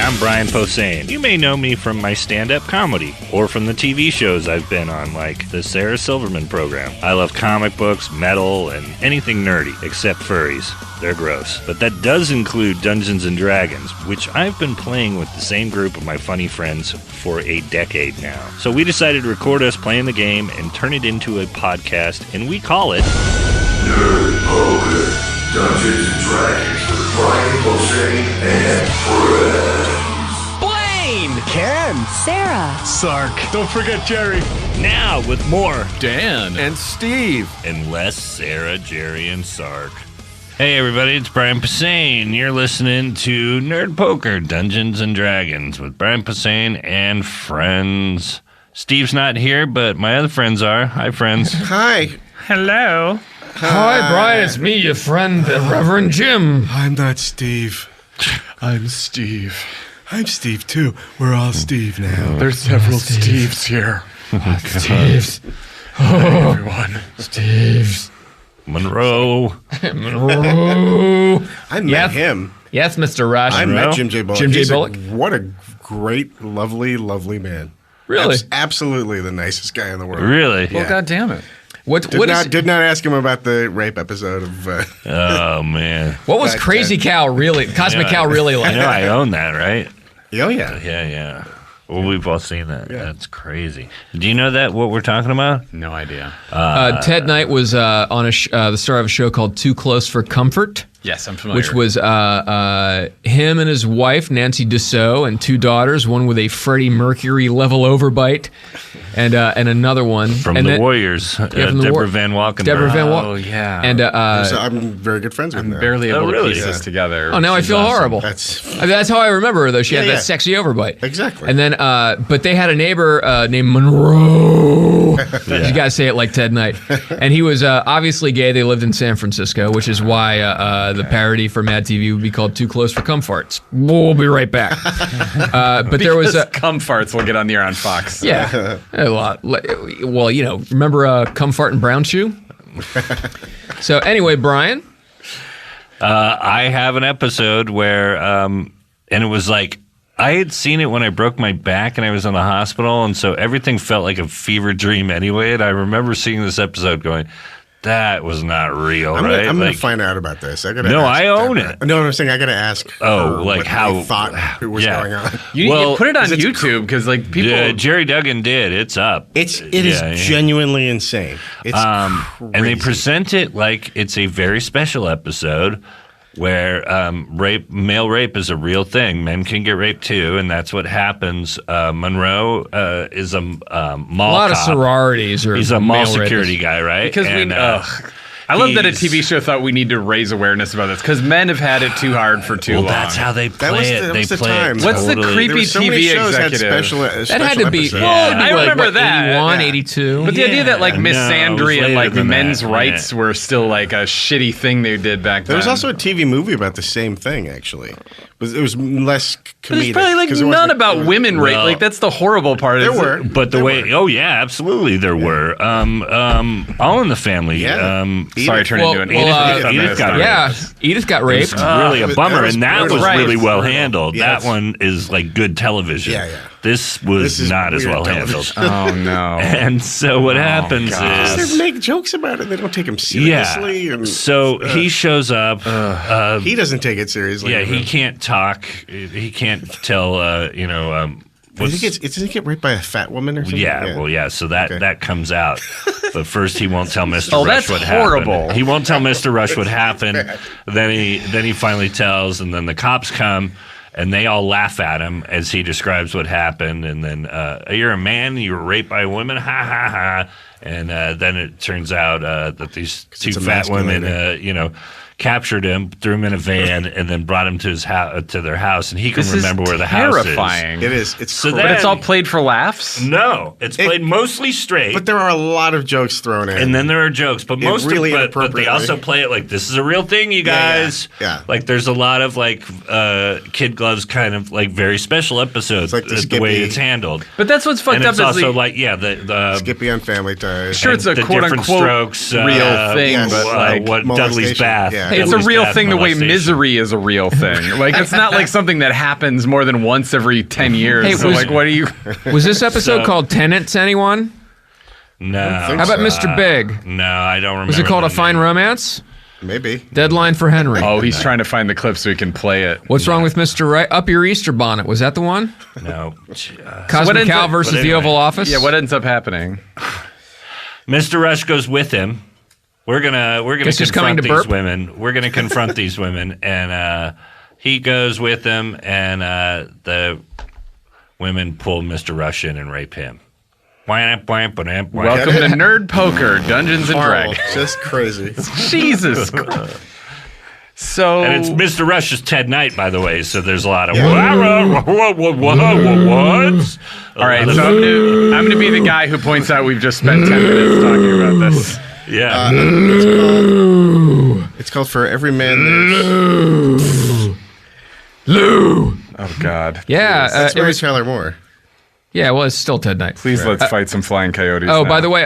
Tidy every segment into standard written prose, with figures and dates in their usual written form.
I'm Brian Posehn. You may know me from my stand-up comedy or from the TV shows I've been on, like the Sarah Silverman program. I love comic books, metal, and anything nerdy, except furries. They're gross. But that does include Dungeons & Dragons, which I've been playing with the same group of my funny friends for a decade now. So we decided to record us playing the game and turn it into a podcast, and we call it Nerd Poker. Dungeons & Dragons with Brian Posehn and friends. Blaine! Ken! Sarah! Sark. Don't forget Jerry. Now with more Dan. And Steve. and less Sarah, Jerry, and Sark. Hey everybody, it's Brian Posehn. You're listening to Nerd Poker, Dungeons & Dragons with Brian Posehn and friends. Steve's not here, but my other friends are. Hi, friends. Hi. Hello. Hi, Brian. It's me, your friend, Reverend Jim. I'm not Steve. I'm Steve. I'm Steve, too. We're all Steve now. There's several Steve. Steves here. Steve's. Everyone. Steve's. Monroe. Monroe. I met Yes. him. Yes, Mr. Rush. I met Jim J. Bullock. Jim J. He's Bullock? what a great, lovely, lovely man. Really? Absolutely the nicest guy in the world. Really? Well, Yeah. God damn it. What Did not ask him about the rape episode of... Oh, man. was But, Crazy Cow really, Cosmic Cow really I like? know I own that, right? oh, yeah. Yeah. Well, we've all seen that. Yeah. That's crazy. Do you know that, what we're talking about? No idea. Ted Knight was on the star of a show called Too Close for Comfort. Yes, I'm familiar. Which was him and his wife, Nancy Dussault, and two daughters, one with a Freddie Mercury level overbite, and another one. From and the then- Warriors, Yeah, from the Deborah Van Walkenburg. Deborah Van Walkenburg. Oh, yeah. And So I'm very good friends with him. barely able really? to piece this together. oh, now I She's feel awesome. horrible. That's how I remember her, though. She had Yeah, that yeah. sexy overbite. Exactly. And then, but they had a neighbor named Monroe. You gotta say it like Ted Knight. And he was obviously gay. They lived in San Francisco, which is why the parody for Mad TV would be called Too Close for Comfarts. We'll be right back. But there was a... Cum farts will get on the air on Fox. Yeah, a lot. Well, you know, remember Cum Fart and Brown Shoe? So anyway, Brian. I have an episode where, and it was like, I had seen it when I broke my back and I was in the hospital, and so everything felt like a fever dream anyway. And I remember seeing this episode going, that was not real, right? I'm going Like, to find out about this. I gotta No, ask I own Deborah. it. No, I'm saying I got to ask Oh, her like what how- they thought it was yeah. going on. You Well, put it on it's YouTube because like people. yeah, Jerry Duggan did. It's up. It is Yeah. genuinely insane. It's And they crazy. present it like it's a very special episode where male rape is a real thing. Men can get raped too, and that's what happens. Monroe is a mall A lot of cop. sororities or He's a mall male security rapists. guy, right? Because And, I love that a he's- TV show thought we need to raise awareness about this because men have had it too hard for too Well, long. that's how they play That was it. the- that They was the play time. it What's the totally. creepy There were so many TV shows had executive? special That had to be. episodes. Well, it'd be I like, remember what, that, 81, yeah. 82. But the idea that like Miss No, it was Sandry and later like than men's that, rights yeah. were still like a shitty thing they did back then. There was also a TV movie about the same thing, actually. It was less comedic. But there's probably like 'cause it none wasn't- about women rape. Well, Like that's the horrible part. There is were. But the There way, were. oh yeah, absolutely, there were. All in the Family. Yeah. Sorry, I turned Well, into an well, Edith. Edith got Yeah, Edith got raped. It's really a that bummer, was and that brutal. was Right. really well Brutal. handled. Yeah, that it's- one is like good television. Yeah, yeah. This was This is not as weird well television. handled. Oh no. And so what happens God. is, They make jokes about it. They don't take him seriously. And so he shows up. he doesn't take it seriously. Yeah, he can't talk. He can't tell. Does he get raped by a fat woman or something? Yeah, well, yeah. So that comes out, but first he won't tell Mr. Oh, Rush that's what horrible. happened. He won't tell Mr. Rush what happened. Then he finally tells, and then the cops come, and they all laugh at him as he describes what happened. And then you're a man, you were raped by a woman, ha ha ha. And then it turns out that these two it's fat women, emasculating. captured him, threw him in a van, and then brought him to his to their house, and he can This remember is where the house is. terrifying. It is. It's So crazy. But it's then- all played for laughs. No, it's played mostly straight. But there are a lot of jokes thrown in. And then there are jokes, but most really of but they inappropriately. also play it like this is a real thing, you Yeah, yeah, guys. yeah. Like there's a lot of like Kid Gloves kind of like very special episodes. It's like the way Skippy- it's handled. But that's what's fucked And up it's is also the, like the Skippy on Family the Sure, it's a the quote different unquote strokes, real thing, yes, but like, what molestation, Dudley's Bath. yeah. hey, it's a Dudley's real Bath thing the way molestation. misery is a real thing. Like, it's not like something that happens more than once every 10 years. Hey, so, was- like, what do you? Was this episode So- called Tenants, anyone? No. think How about so. Mr. Big? No, I don't remember. Was it called the A Fine name. Romance? Maybe. Deadline for Henry. Oh, he's trying to find the clip so he can play it. What's wrong with Mr. Right? Up Your Easter Bonnet. Was that the one? No. Cosmic ends Cal up- versus but the anyway. Oval Office? Yeah, what ends up happening? Mr. Rush goes with him. We're gonna Guess who's coming confront to these burp? women. We're gonna confront these women, and he goes with them, and the women pull Mr. Rush in and rape him. Welcome Get to it? Nerd Poker, Dungeons and Horrible. Dragons. Just crazy. Jesus Christ. So And it's Mr. Rush's Ted Knight, by the way. So there's a lot of Yeah. what? all right, so I'm gonna be the guy who points out we've just spent 10 minutes talking about this. Yeah. It's called For Every Man There's. Lou. Oh God. Yeah, That's it Mary was. Tyler Moore. Yeah, well, it's still Ted Knight. Please let's fight some flying coyotes. Oh, now. by the way,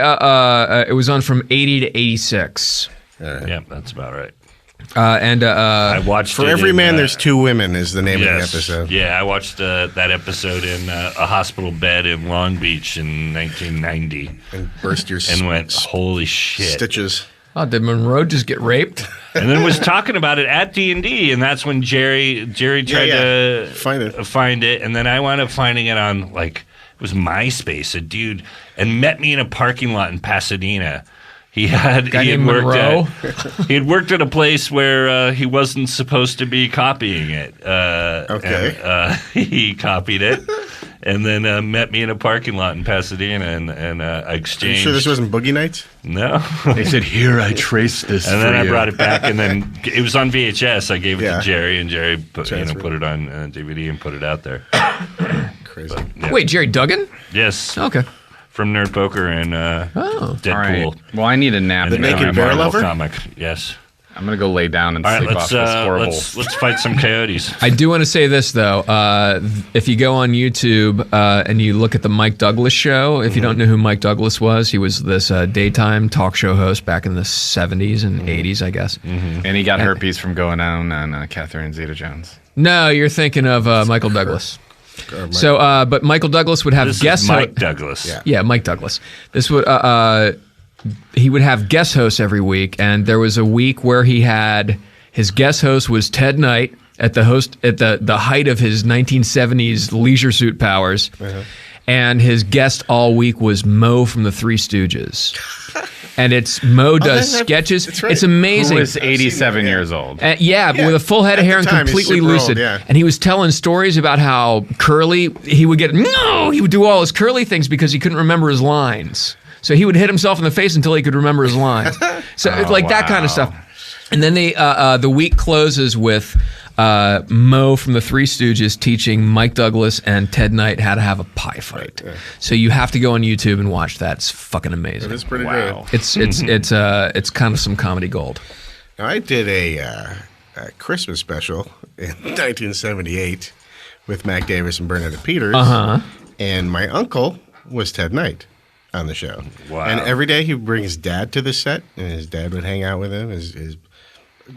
it was on from 80 to 86, Yeah, that's about right. and I watched For it Every in, Man There's Two Women is the name of the yes. episode. Yeah, I watched that episode in a hospital bed in Long Beach in 1990 And burst your and went, holy shit. stitches. oh, did Monroe just get raped? And then was talking about it at D&D, and that's when Jerry tried yeah. to Find it. and then I wound up finding it on, like, it was MySpace, a dude, and met me in a parking lot in Pasadena. He had named Monroe? he had worked at a place where he wasn't supposed to be copying it. Okay. And, he copied it, and then met me in a parking lot in Pasadena, and I Are you exchanged. sure this wasn't Boogie Nights? No. They said, "Here, I traced this." And for then I you." brought it back, and then it was on VHS. I gave it Yeah. to Jerry, and Jerry put Transfer. it on DVD and put it out there. Crazy. Yeah. Wait, Jerry Duggan? Yes, Okay. from Nerd Poker and Deadpool. All right. Well, I need a nap. And The now. Naked a Bear Marvel Lover? comic. Yes. I'm gonna go lay down and All right, sleep off this horrible. let's fight some coyotes. I do want to say this though. If you go on YouTube and you look at the Mike Douglas show, if you don't know who Mike Douglas was, he was this daytime talk show host back in the 70s and 80s, I guess. And he got herpes from going down on Catherine Zeta-Jones. No, you're thinking of Michael Douglas. So, but Michael Douglas would have This guest is Mike Douglas. Yeah. Yeah, Mike Douglas. This would he would have guest hosts every week, and there was a week where he had his guest host was Ted Knight at the height of his 1970s Leisure Suit powers, and his guest all week was Mo from the Three Stooges. And Mo does sketches. that's right. It's Who amazing. was 87 years old. Yeah, but with a full head of At hair the and time, he's completely super old, lucid. yeah. And he was telling stories about how Curly, he would do all his Curly things because he couldn't remember his lines. So he would hit himself in the face until he could remember his lines. So it's like that kind of stuff. And then the week closes with Mo from the Three Stooges teaching Mike Douglas and Ted Knight how to have a pie fight. So you have to go on YouTube and watch that. It's fucking amazing. It's pretty Wow. good. It's kind of some comedy gold. Now, I did a Christmas special in 1978 with Mac Davis and Bernadette Peters. And my uncle was Ted Knight on the show. Wow. And every day he would bring his dad to the set, and his dad would hang out with him, his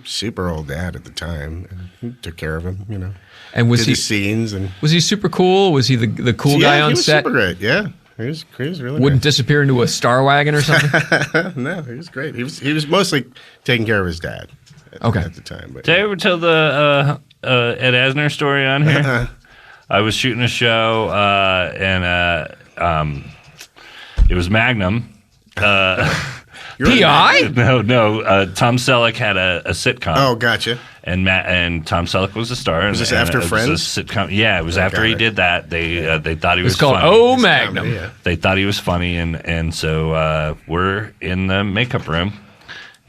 super old dad at the time. And he took care of him, you know. And was did he the scenes and was he super cool? Was he the cool guy yeah, on he was set? super great. Yeah, he was really Wouldn't nice. disappear into a Star Wagon or something? No, he was great. He was mostly taking care of his dad. Okay. At the time, but Did I ever tell the Ed Asner story on here? I was shooting a show, and it was Magnum. P.I.? No. Tom Selleck had a sitcom. Oh, gotcha. And Tom Selleck was the star. Was this after it Friends? Was a sitcom. Yeah, it was after got he it. did that. They thought he was It's called funny. Oh Magnum. Yeah. They thought he was funny, and so we're in the makeup room,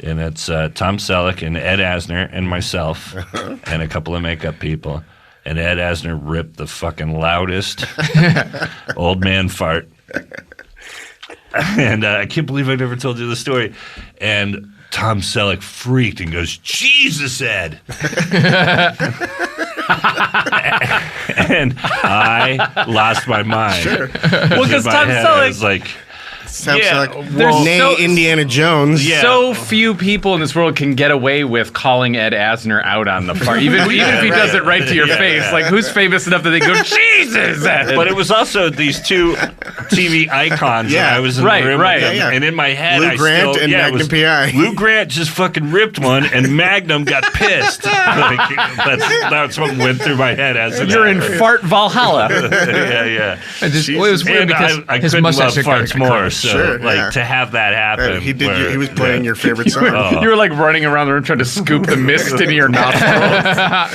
and it's Tom Selleck and Ed Asner and myself and a couple of makeup people, and Ed Asner ripped the fucking loudest old man fart, and I can't believe I never told you the story, and Tom Selleck freaked and goes, "Jesus, Ed." And I lost my mind. Well, because Tom I Selleck. was like, There's Indiana Jones. Yeah. So few people in this world can get away with calling Ed Asner out on the fart, even if he does it right to your face. Like, who's famous enough that they go, Jesus, Ed? But it was also these two TV icons. Yeah. And I was in the room with them, Yeah. and in my head, Lou Grant and Magnum PI. Lou Grant just fucking ripped one, and Magnum got pissed. Like, that's what went through my head as it You're in happened. Fart Valhalla. yeah. And just, well, it was weird And because I his couldn't love mustache farts more. So, Sure, to have that happen, He did. where- He was playing your favorite song. You were like running around the room trying to scoop the mist into your nostrils.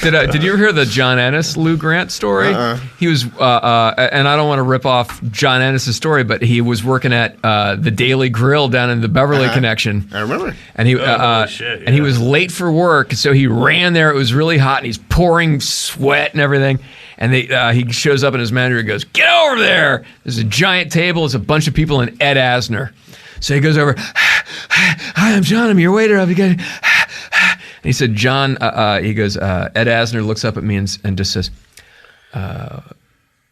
Did you ever hear the John Ennis Lou Grant story? He was, and I don't want to rip off John Ennis' story, but he was working at the Daily Grill down in the Beverly Connection. I remember. And he shit, and he was late for work, so he ran there. It was really hot, and he's pouring sweat and everything. And he shows up, and his manager goes, "Get over there! There's a giant table. There's a bunch of people, and Ed Asner." So he goes over. "Hi, I'm John. I'm your waiter. I'll be good." And he said, "John." He goes. Ed Asner looks up at me and just says,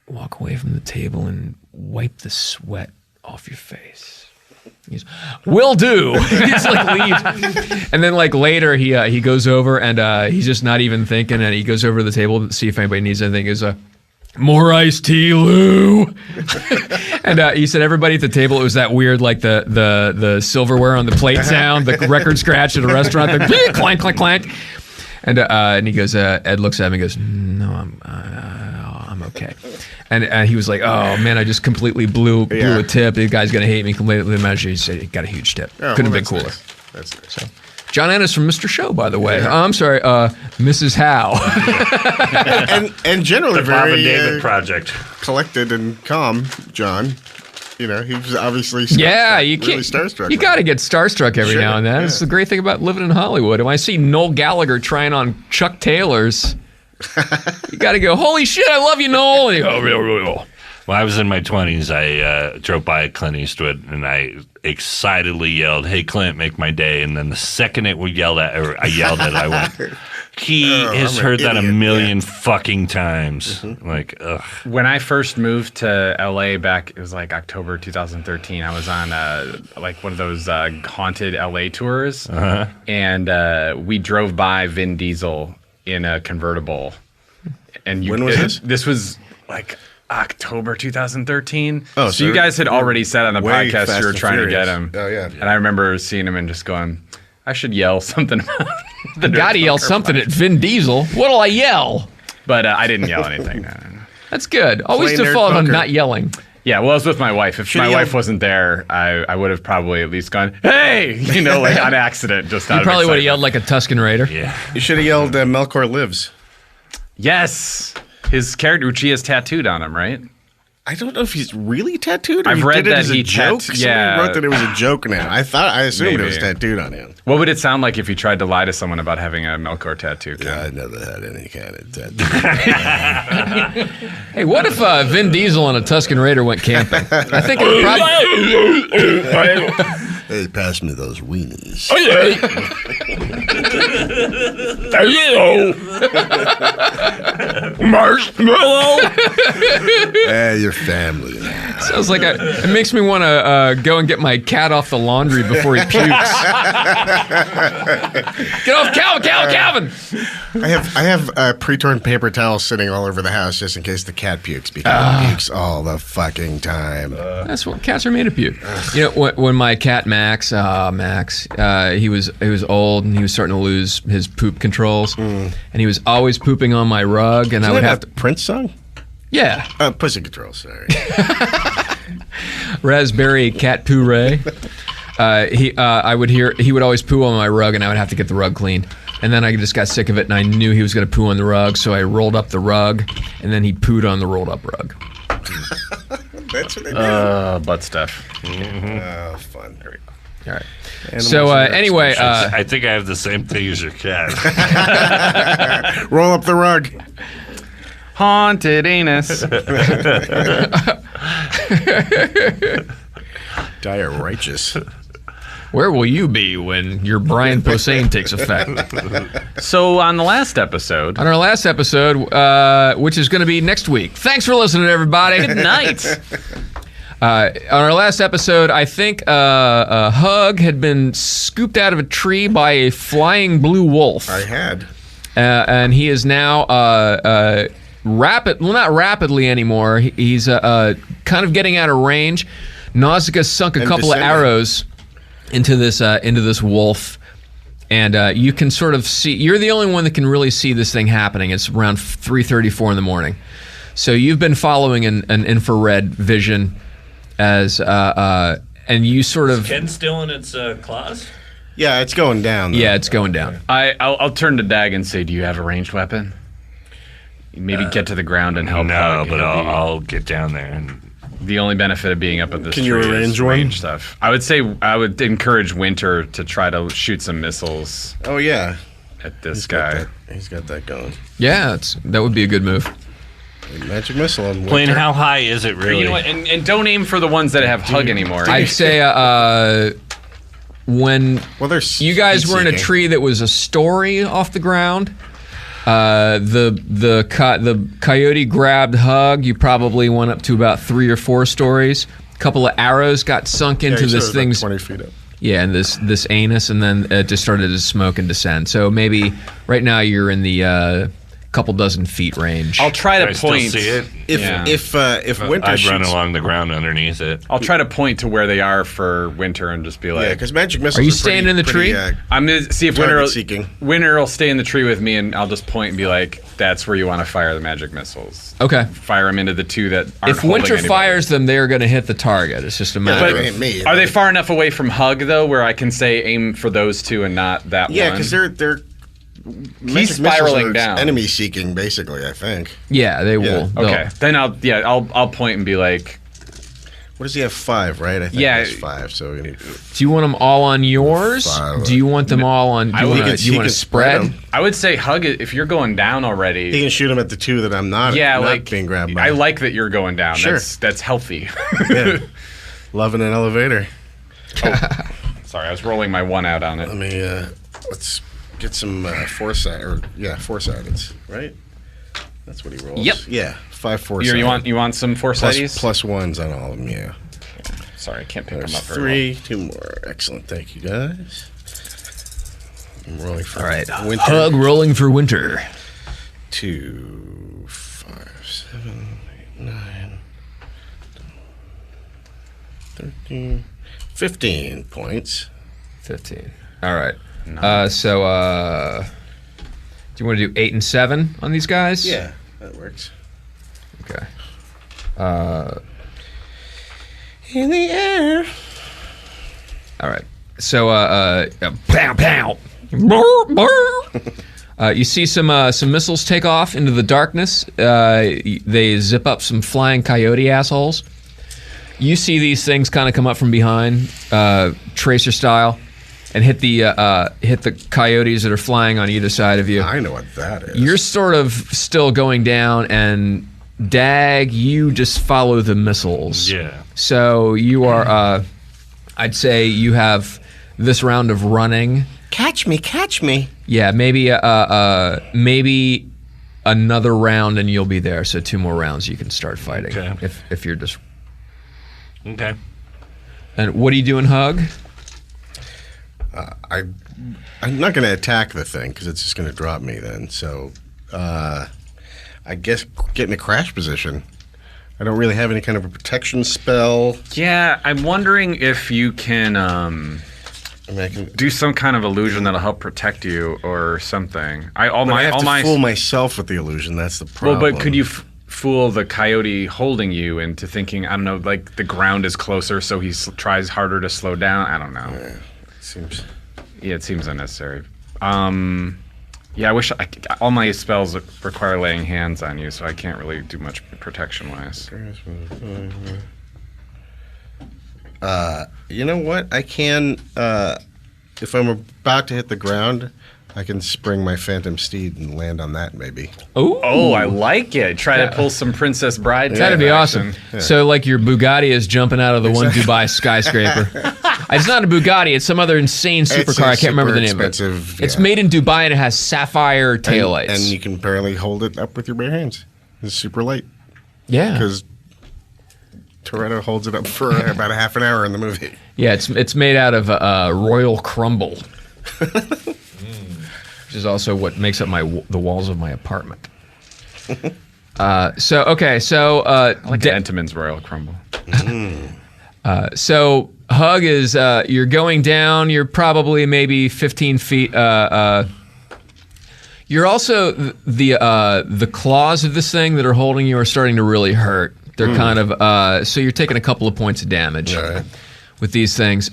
"Walk away from the table and wipe the sweat off your face." He's, "Will do." He's like leaves, and then like later he goes over and he's just not even thinking, and he goes over to the table to see if anybody needs anything. He goes, "More iced tea, Lou." And he said everybody at the table, it was that weird like the silverware on the plate sound, the record scratch at a restaurant, the clank clank clank. And he goes, Ed looks at me and goes, "No, I'm okay." And he was like, "Oh man, I just completely blew a tip. The guy's gonna hate me completely." The manager said he got a huge tip. Couldn't have been cooler. Nice. That's nice. So, John Ennis from Mr. Show, by the way. I'm sorry, Mrs. Howe. and generally The Bob very and David project. collected and calm, John. You know, he was obviously Yeah, you really can't. starstruck. You got to get starstruck every Sure, now and then. yeah. It's the great thing about living in Hollywood. When I see Noel Gallagher trying on Chuck Taylor's, you got to go, "Holy shit, I love you, Noel." And you go, "Oh." When I was in my 20s, I drove by Clint Eastwood, and I excitedly yelled, "Hey, Clint, make my day." And then the second I yelled at it, I went, he has I'm an heard that a idiot, million fucking times. Like, ugh. When I first moved to LA back, it was like October 2013. I was on like one of those haunted LA tours, and we drove by Vin Diesel in a convertible. And When was this? This was like October 2013. Oh, so you guys had already said on the way podcast Fast you were and trying to Furious. get him. Oh, yeah. And I remember seeing him and just going, I should yell something about the Got to yell something at Vin Diesel. What'll I yell? But I didn't yell anything. No. That's good. Always Play nerd default on poker. not yelling. Yeah, well, I was with my wife. If my you wife yell- wasn't there, I would have probably at least gone, "Hey!" You know, like on accident, just out You of probably would have excitement. yelled like a Tuscan Raider. Yeah. You should have yelled Melkor Lives. Yes, his character, which he has tattooed on him, right? I don't know if he's really tattooed or I've he read did it that as a he joke. tat- Somebody yeah. wrote that it was a joke now. I assumed it was Maybe. tattooed on him. What would it sound like if you tried to lie to someone about having a Melkor tattoo? Ken? I never had any kind of tattoo. Hey, what if Vin Diesel and a Tuscan Raider went camping? I think it probably. Hey, pass me those weenies. Marshmallow. Hey, your family. Sounds like it makes me want to go and get my cat off the laundry before he pukes. Get off, Calvin! I have pre-torn paper towels sitting all over the house just in case the cat pukes because he pukes all the fucking time. That's what cats are made of. Puke. You know, when my cat Max, he was old and he was starting to lose his poop controls, and he was always pooping on my rug, and I would have to. Prince song? Yeah, Pussy Control. Sorry. raspberry cat puree. He would always poo on my rug, and I would have to get the rug clean. And then I just got sick of it, and I knew he was going to poo on the rug, so I rolled up the rug, and then he pooed on the rolled up rug. That's what they do. Butt stuff. Oh, fun. All right. Animals So and anyway, I think I have the same thing as your cat. roll up the rug. Haunted anus. Dire righteous. where will you be when your Brian Posehn takes effect? So on the last episode, On our last episode, which is going to be next week. Thanks for listening, everybody. good night. On our last episode, I think Hug had been scooped out of a tree by a flying blue wolf. I had. And he is now not rapidly anymore. He's kind of getting out of range. Nausicaa sunk a couple of arrows into this wolf, and you can sort of see. You're the only one that can really see this thing happening. It's around 3:34 in the morning, so you've been following an infrared vision as and you sort of. Is Ken still in its claws? Yeah, it's going down. Though. Yeah, it's going down. I'll turn to Dag and say, do you have a ranged weapon? Maybe get to the ground and help. No, Hug. but I'll get down there. And The only benefit of being up at this Can tree you is arrange one? range stuff. I would say I would encourage Winter to try to shoot some missiles Oh yeah. at this He's got guy. that- He's got that going. Yeah, that would be a good move. Magic missile on Blaine, Winter. how high is it really? You know what? And don't aim for the ones that have Hug anymore. I'd say when Well, there's you guys were in a heat-seeking. tree that was a story off the ground. The coyote grabbed Hug. You probably went up to about 3 or 4 stories. A couple of arrows got sunk Yeah, into he this said it was thing's like 20 feet up. yeah, and this anus, and then it just started to smoke and descend. So maybe right now you're in the couple dozen feet range. I'll try I to still point. see it. If Yeah. if Winter I'd shoots, run along the ground underneath it. I'll try to point to where they are for Winter and just be yeah, like, because magic missiles. Are you pretty- staying in the pretty, tree? I'm gonna see if Winter Target-seeking. Winter will stay in the tree with me, and I'll just point and be like, "That's where you want to fire the magic missiles. Okay. Fire them into the 2 that aren't If holding Winter anybody." fires them, they're going to hit the target. It's just a matter But- of. ain't me, Are they but- far enough away from Hug though, where I can say aim for those 2 and not that Yeah, one? because they're. He's spiraling down. Enemy seeking, basically. I think. Yeah, they will. They'll- Okay, then I'll point and be like, What does he have? 5, right? I think Yeah. he has 5. So we need. Do you want them all on yours? 5. Do you want them all on? Do you would- want he to can spread? them. I would say Hug it if you're going down already. He can shoot him at the 2 that I'm not. yeah, not like being grabbed by. I like that you're going down. Sure. That's healthy. Yeah. Loving an elevator. Sorry, I was rolling my 1 out on it. Let me let's get some four-sideds, right? That's what he rolls. Yep. Yeah, 5 4-sided. You want some foresighties? plus ones on all of them. Yeah. Sorry, I can't pick There's them up very 3, 2 more. Excellent. Thank you guys. I'm rolling for All right. Winter. Hug rolling for Winter. 2, 5, 7, 8, 9, 13, 15 points. 15. All right. So, do you want to do 8 and 7 on these guys? Yeah, that works. Okay. In the air. All right. So, pow pow. Brr, brr. You see some missiles take off into the darkness. They zip up some flying coyote assholes. You see these things kind of come up from behind, tracer style, and hit the coyotes that are flying on either side of you. I know what that is. You're sort of still going down, and Dag, you just follow the missiles. Yeah. So you are, I'd say you have this round of running. Catch me, catch me. Yeah, maybe maybe another round and you'll be there. So 2 more rounds you can start fighting. Okay. If you're just. Okay. And what are you doing, Hug? I'm not going to attack the thing because it's just going to drop me then. So I guess get in a crash position. I don't really have any kind of a protection spell. Yeah, I'm wondering if you can I mean, I can. do some kind of illusion that'll help protect you or something. I have to fool myself with the illusion. That's the problem. Well, but could you fool the coyote holding you into thinking, I don't know, like the ground is closer, so he tries harder to slow down? I don't know. Yeah, seems. Yeah, it seems unnecessary. Yeah, I wish all my spells require laying hands on you, so I can't really do much protection-wise. You know what? I can. If I'm about to hit the ground, I can spring my Phantom Steed and land on that. Maybe. Oh, I like it. Try to pull some Princess Bride. That'd be type awesome. action. So, like, your Bugatti is jumping out of the one Dubai skyscraper. It's not a Bugatti. It's some other insane supercar. I can't remember the name of it. expensive, It's yeah. made in Dubai and it has sapphire taillights. and you can barely hold it up with your bare hands. It's super light yeah. because Toretto holds it up for about a half an hour in the movie. Yeah, it's made out of royal crumble, which is also what makes up the walls of my apartment. So I like Da- Entenmann's Royal Crumble. So Hug is you're going down. You're probably maybe 15 feet. You're also the claws of this thing that are holding you are starting to really hurt. They're kind of so you're taking a couple of points of damage with these things.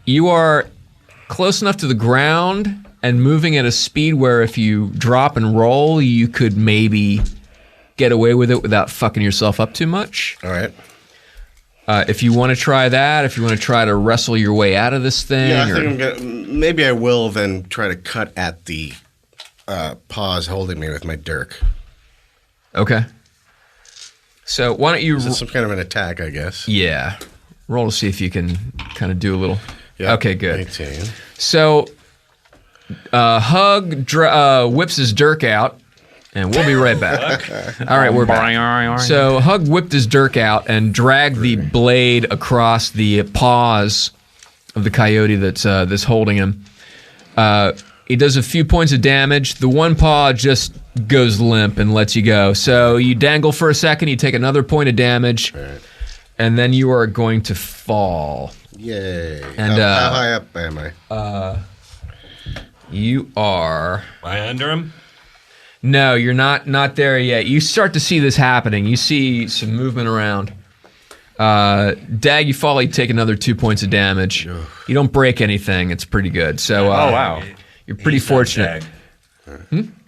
You are close enough to the ground and moving at a speed where if you drop and roll, you could maybe get away with it without fucking yourself up too much. All right. If you want to try that, if you want to try to wrestle your way out of this thing. Yeah, I think I'm gonna. Maybe I will then try to cut at the paws holding me with my dirk. Okay. So why don't you? Is this some kind of an attack? I guess. Yeah. Roll to see if you can kind of do a little. Yeah. Okay, good. 18. So Hug whips his dirk out, and we'll be right back. All right, we're back. So Hug whipped his dirk out and dragged the blade across the paws of the coyote that's holding him. He does a few points of damage. The one paw just goes limp and lets you go. So you dangle for a second, you take another point of damage, and then you are going to fall. Yay! And, how high up am I? You are... Am I under him? No, you're not there yet. You start to see this happening. You see some movement around. Dag, you fall, you take another 2 points of damage. You don't break anything. It's pretty good. So, Oh, wow. You're pretty fortunate.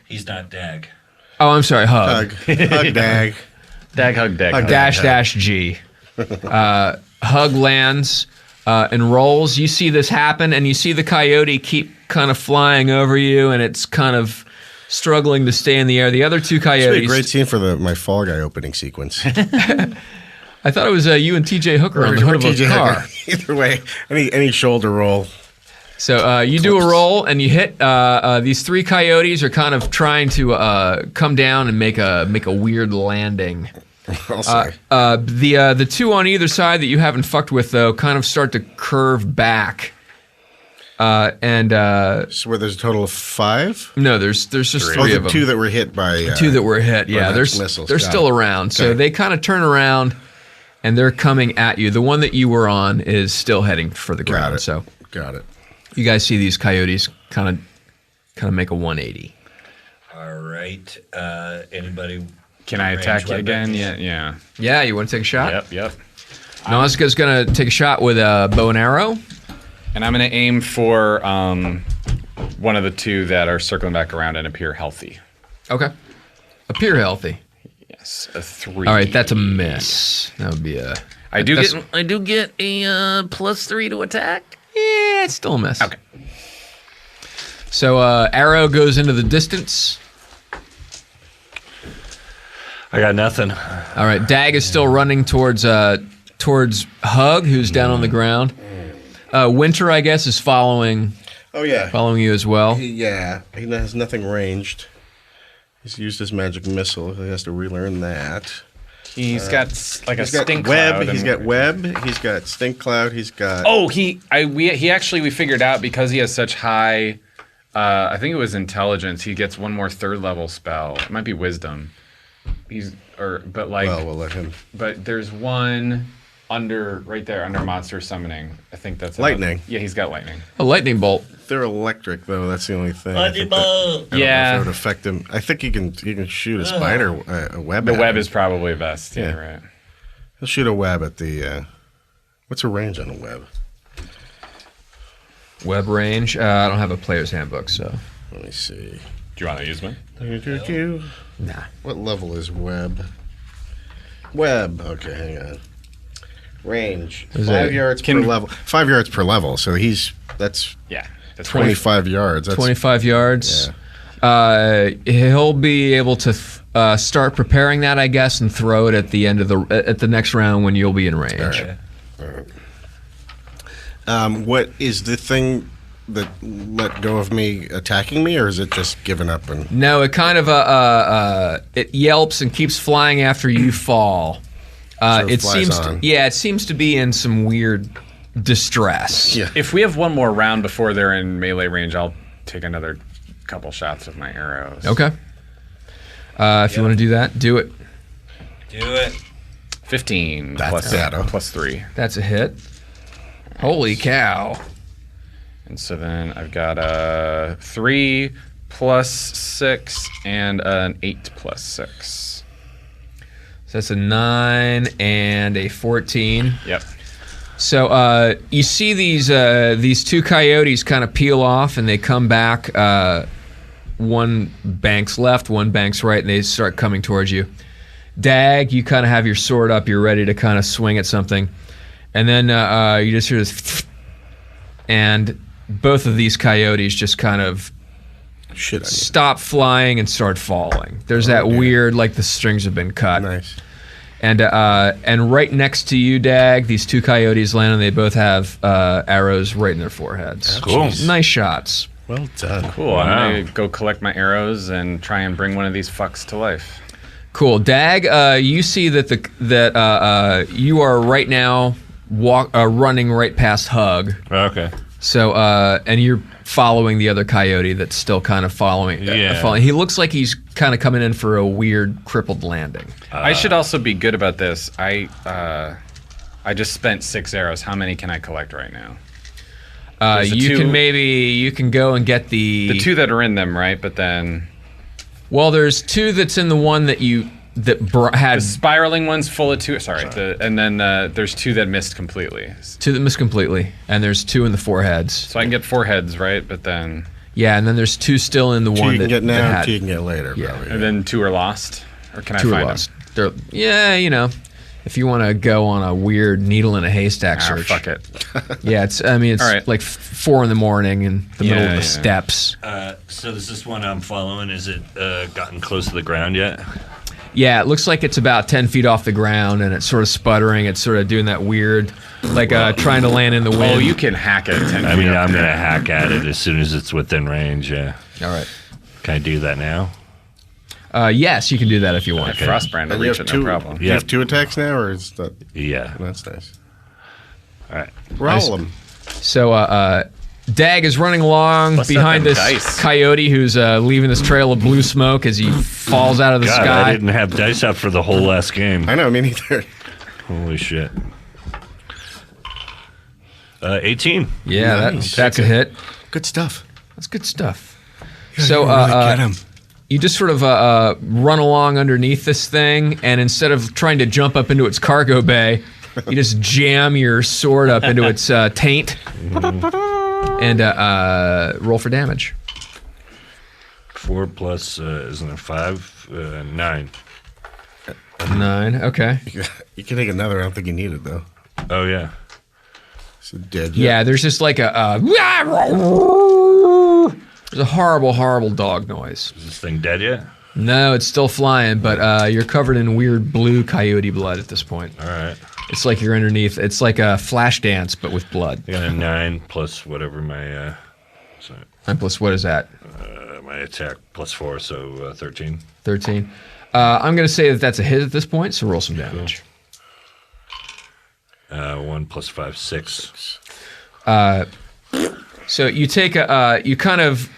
He's not Dag. Oh, I'm sorry, Hug. Hug Dag. Dag, hug, dag. Hug, hug. Dash G. Hug lands and rolls. You see this happen, and you see the coyote keep kind of flying over you, and it's kind of struggling to stay in the air. The other two This would be coyotes. a great scene for my Fall Guy opening sequence. I thought it was you and TJ Hooker on the hood of a TJ car. Hooker. Either way, any shoulder roll. So you do a roll and you hit. These three coyotes are kind of trying to come down and make a weird landing. I'll say. The two on either side that you haven't fucked with though kind of start to curve back. So where there's a total of 5? No, there's just Oh, three the of them. two that were hit by Two that were hit. Yeah, Burnet's they're missiles. they're Got still it. around. So Okay. they kind of turn around and they're coming at you. The one that you were on is still heading for the ground. it. So Got it. you guys see these coyotes kind of make a 180. All right. Anybody? Can I range attack you weapon? again? Yeah. Yeah, you want to take a shot? Yep. Nausicaa's going to take a shot with a bow and arrow. And I'm going to aim for one of the two that are circling back around and appear healthy. Okay. Appear healthy. Yes, a 3. All right, that's a miss. That would be a... I do that's- get a +3 to attack. Yeah, it's still a miss. Okay. So arrow goes into the distance. I got nothing. All right, Dag is still running towards Hug, who's down on the ground. Winter, I guess, is following Oh yeah. you as well. Yeah. He has nothing ranged. He's used his magic missile. He has to relearn that. He's got like a He's got stink web. cloud. He's and- got web. He's got stink cloud. He's got. Oh, we figured out because he has such high. I think it was intelligence. He gets one more 3rd level spell. It might be wisdom. But Well, we'll let him. But there's one right there under monster summoning. I think that's Lightning. Yeah, he's got lightning. A lightning bolt. They're electric though. That's the only thing. Lightning I don't know if Yeah. it would affect him. I think he can shoot a spider, a web. The at web him. is probably best. Yeah, Yeah. right. He'll shoot a web at the. What's a range on a web? Web range. I don't have a player's handbook, so... Let me see. Do you want to use one? Nah. What level is web? Web. Okay, hang on. Range. Is 5 it- yards per level. 5 yards per level. So that's Yeah. That's 25 yards. That's 25 yards. Yeah. He'll be able to start preparing that, I guess, and throw it at the end of at the next round when you'll be in range. What is the thing that let go of me attacking me, or is it just giving up and? No, it kind of it yelps and keeps flying after you fall. Sort of it flies seems, on. it seems to be in some weird distress. Yeah. If we have one more round before they're in melee range, I'll take another couple shots with my arrows. Okay. If you want to do that, do it. Do it. 15 That's plus, Shadow. plus 3. That's a hit. Holy cow. And so then I've got a 3 plus 6 and an 8 plus 6. So that's a 9 and a 14. Yep. So you see these two coyotes kind of peel off, and they come back. One bank's left, one bank's right, and they start coming towards you. Dag, you kind of have your sword up. You're ready to kind of swing at something. And then you just hear this, and both of these coyotes just kind of Shit on you. stop flying and start falling. There's that weird, like the strings have been cut. Nice. And right next to you, Dag, these two coyotes land, and they both have arrows right in their foreheads. Cool. Nice shots. Well done. Cool. Wow. I'm gonna go collect my arrows and try and bring one of these fucks to life. Cool, Dag. You see that you are right now running right past Hug. Okay. So and you're following the other coyote that's still kind of following. Yeah. He looks like he's kind of coming in for a weird crippled landing. I should also be good about this. I just spent 6 arrows. How many can I collect right now? There's the You can go and get The 2 that are in them, right? But then Well, there's 2 that's in the one that had the spiraling one's full of 2. Sorry. And then there's 2 that missed completely. 2 that missed completely, and there's 2 in the foreheads. So I can get 4 heads, right? But then Yeah, and then there's 2 still in the Two one you can get that now, had. 2 you can get later. Yeah. Probably. and then 2 are lost, or can I 2 are find lost. They're, if you want to go on a weird needle in a haystack them? Ah, search. fuck it. Yeah, it's All right. like 4 in the morning in the middle of the Yeah. steppes. So is this one I'm following? Is it gotten close to the ground yet? Yeah, it looks like it's about 10 feet off the ground, and it's sort of sputtering. It's sort of doing that weird, like trying to land in the wind. Oh, you can hack it 10 I feet mean, up I'm there. gonna hack at it as soon as it's within range. Yeah. All right. Can I do that now? Yes, you can do that if you want. Okay. Frostbrand to And you reach have it, 2. no problem. You have 2 attacks now, or is that? Yeah. That's nice. All right. Roll them. So, Dag is running along Bust out behind them this dice. coyote who's leaving this trail of blue smoke as he falls out of the God, sky. I didn't have dice out for the whole last game. I know, me neither. Holy shit. 18. Yeah, Nice. that's a hit. Good stuff. That's good stuff. So, get him. you just sort of run along underneath this thing, and instead of trying to jump up into its cargo bay, you just jam your sword up into its taint and roll for damage. 4 plus, isn't it 5? 9. 9, okay. You can take another. I don't think you need it though. Oh, yeah. It's dead. Yeah, there's just like there's a horrible, horrible dog noise. Is this thing dead yet? No, it's still flying, but you're covered in weird blue coyote blood at this point. All right. It's like you're underneath. It's like a flash dance, but with blood. I got a 9 plus whatever my, And plus, what is that? my attack plus 4, so 13. 13. I'm going to say that that's a hit at this point, so roll some damage. 1 plus 5, 6. So you take you kind of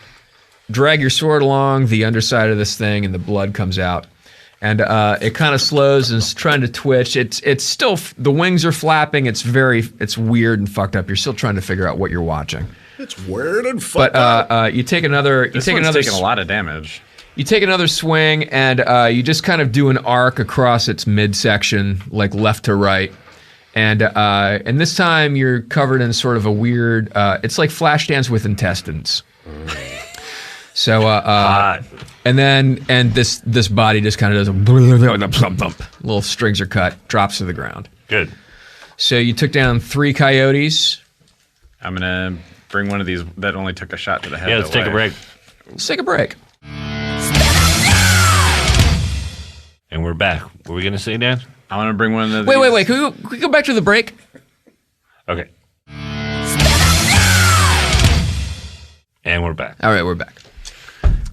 drag your sword along the underside of this thing, and the blood comes out. And it kind of slows and is trying to twitch. It's still, the wings are flapping. It's weird and fucked up. You're still trying to figure out what you're watching. It's weird and fucked But up. you take another. This one's taking a lot of damage. You take another swing, and you just kind of do an arc across its midsection, like left to right. And this time you're covered in sort of a weird. It's like Flashdance with intestines. So Hot. and this body just kind of does a thump thump. Little strings are cut, drops to the ground. Good. So you took down 3 coyotes. I'm gonna bring one of these that only took a shot to the head. Yeah, let's take a break. Let's take a break. And we're back. What were we going to say, Dan? I want to bring one of these. Wait. Can we go back to the break? Okay. And we're back. All right, we're back.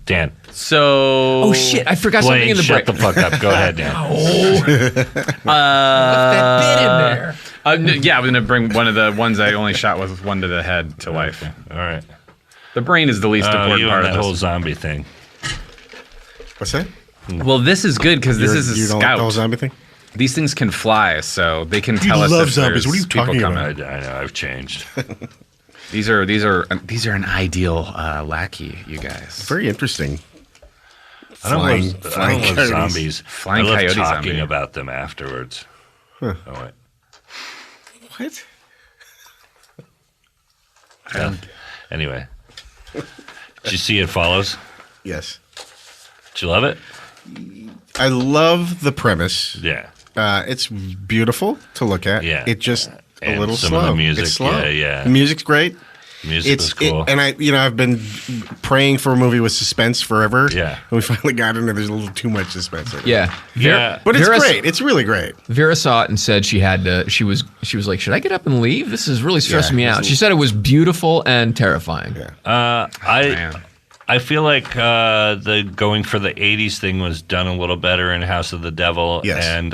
Dan. So. Oh shit! I forgot something Blaine, in the shut break. the fuck up. Go ahead, Dan. That bit in there. Yeah, I'm gonna bring one of the ones I only shot with one to the head to life. All right. The brain is the least important You part and of that this. whole zombie thing. What's that? Well, this is good because this is a you don't like the whole scout. zombie thing? These things can fly, so they can tell us. love if zombies. there's What are you people talking coming. I know. I've changed. These are an ideal lackey, you guys. Very interesting. I don't Flying love coyotes. zombies. Flying I love coyote talking zombie. about them afterwards. Oh, wait. What? Anyway. Did you see It Follows? Yes. Did you love it? I love the premise. Yeah. It's beautiful to look at. Yeah. It just a And little some slow. of the music, It's slow. yeah. The music's great. Music was cool. and I've been praying for a movie with suspense forever. Yeah. And we finally got into. There's a little too much suspense. In it. Yeah. Yeah. But it's Vera- great. It's really great. Vera saw it and said she had to. She was like, should I get up and leave? This is really stressing me it's out. a- She said it was beautiful and terrifying. Yeah. Man. I feel like the going for the 80s thing was done a little better in House of the Devil Yes. and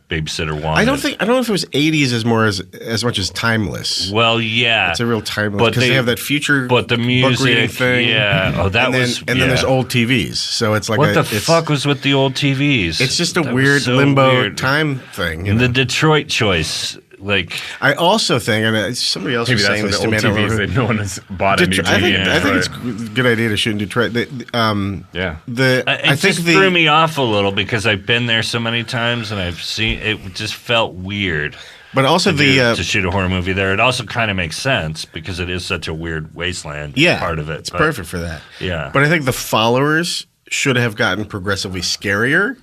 Babysitter Wanted. I don't know if it was 80s as much as timeless. Well, yeah. It's a real timeless But because they have that future But the book reading music, thing. yeah. Oh, that and then, was. and then yeah. there's old TVs. So it's like What the it's- fuck was with the old TVs? It's just a That was weird so limbo weird. time thing. You And the know? Detroit choice, like. I also think, and somebody else Maybe was that's saying what this the to old me. I don't TVs remember that no one has bought a new Detroit- TV. I think in it's Detroit. a good idea to shoot in Detroit. Yeah. It just threw me off a little because I've been there so many times and I've seen it. Just felt weird. But also To shoot a horror movie there, it also kind of makes sense because it is such a weird wasteland. Part of it. It's but- perfect for that. Yeah. But I think the followers should have gotten progressively scarier,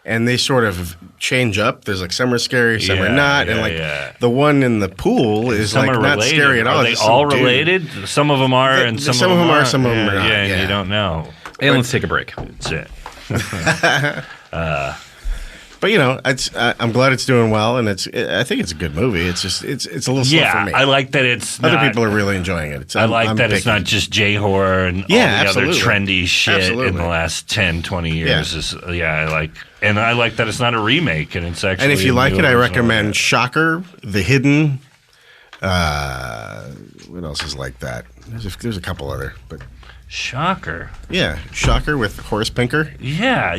and they sort of change up. There's like some are scary, some are Yeah, not, and yeah, like yeah. the one in the pool is Some like are not related. scary at all. Are they It's some all dude. related? Some of them are, and some of them are, aren't. some of them are not. Yeah, and Yeah. you don't know. And let's take a break. That's it. But I'm glad it's doing well, and I think it's a good movie. It's just it's a little slow for Yeah, me. I like that it's Other not, people are really enjoying it. I like I'm that it's picking. not just J-horror and Yeah, all the absolutely. other trendy shit in Absolutely. the last 10, 20 years. Yeah. I like that it's not a remake and it's actually. And if you a like new it, I original. recommend Shocker, The Hidden. What else is like that? There's a couple other, but Shocker. yeah, Shocker with Horace Pinker. Yeah.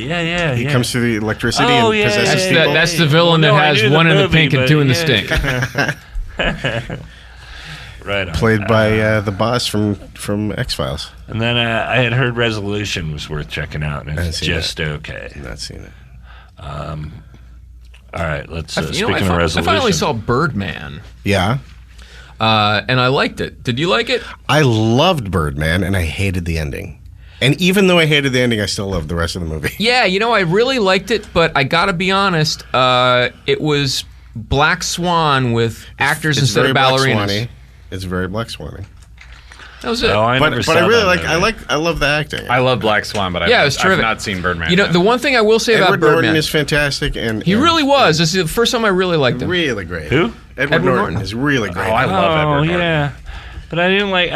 He comes through the electricity Oh, and yeah, possesses yeah, people. That's the villain Well, no, that I has knew the one in the movie, pink and but two in the yeah. stink. Right on. Played by the boss from X-Files. And then I had heard Resolution was worth checking out, and haven't it's seen just okay. I've not seen it. All right, let's. I Speaking of I Resolution, finally saw Birdman, Yeah. and I liked it. Did you like it? I loved Birdman, and I hated the ending. And even though I hated the ending, I still loved the rest of the movie. Yeah, I really liked it, but I gotta be honest, it was Black Swan with actors It's instead very of Black ballerinas. Swan-y. It's very Black Swan-y. That was it. Oh, I never But saw I really that movie. I love the acting. I love Black Swan, but Yeah, it was I've terrific. not seen Birdman. You know, yet. the one thing I will say Edward about Birdman, Norton is fantastic, and he really was. This is the first time I really liked him. really great. Who? Edward Norton. Norton is really great. Oh, I love Oh Edward Norton. yeah, but I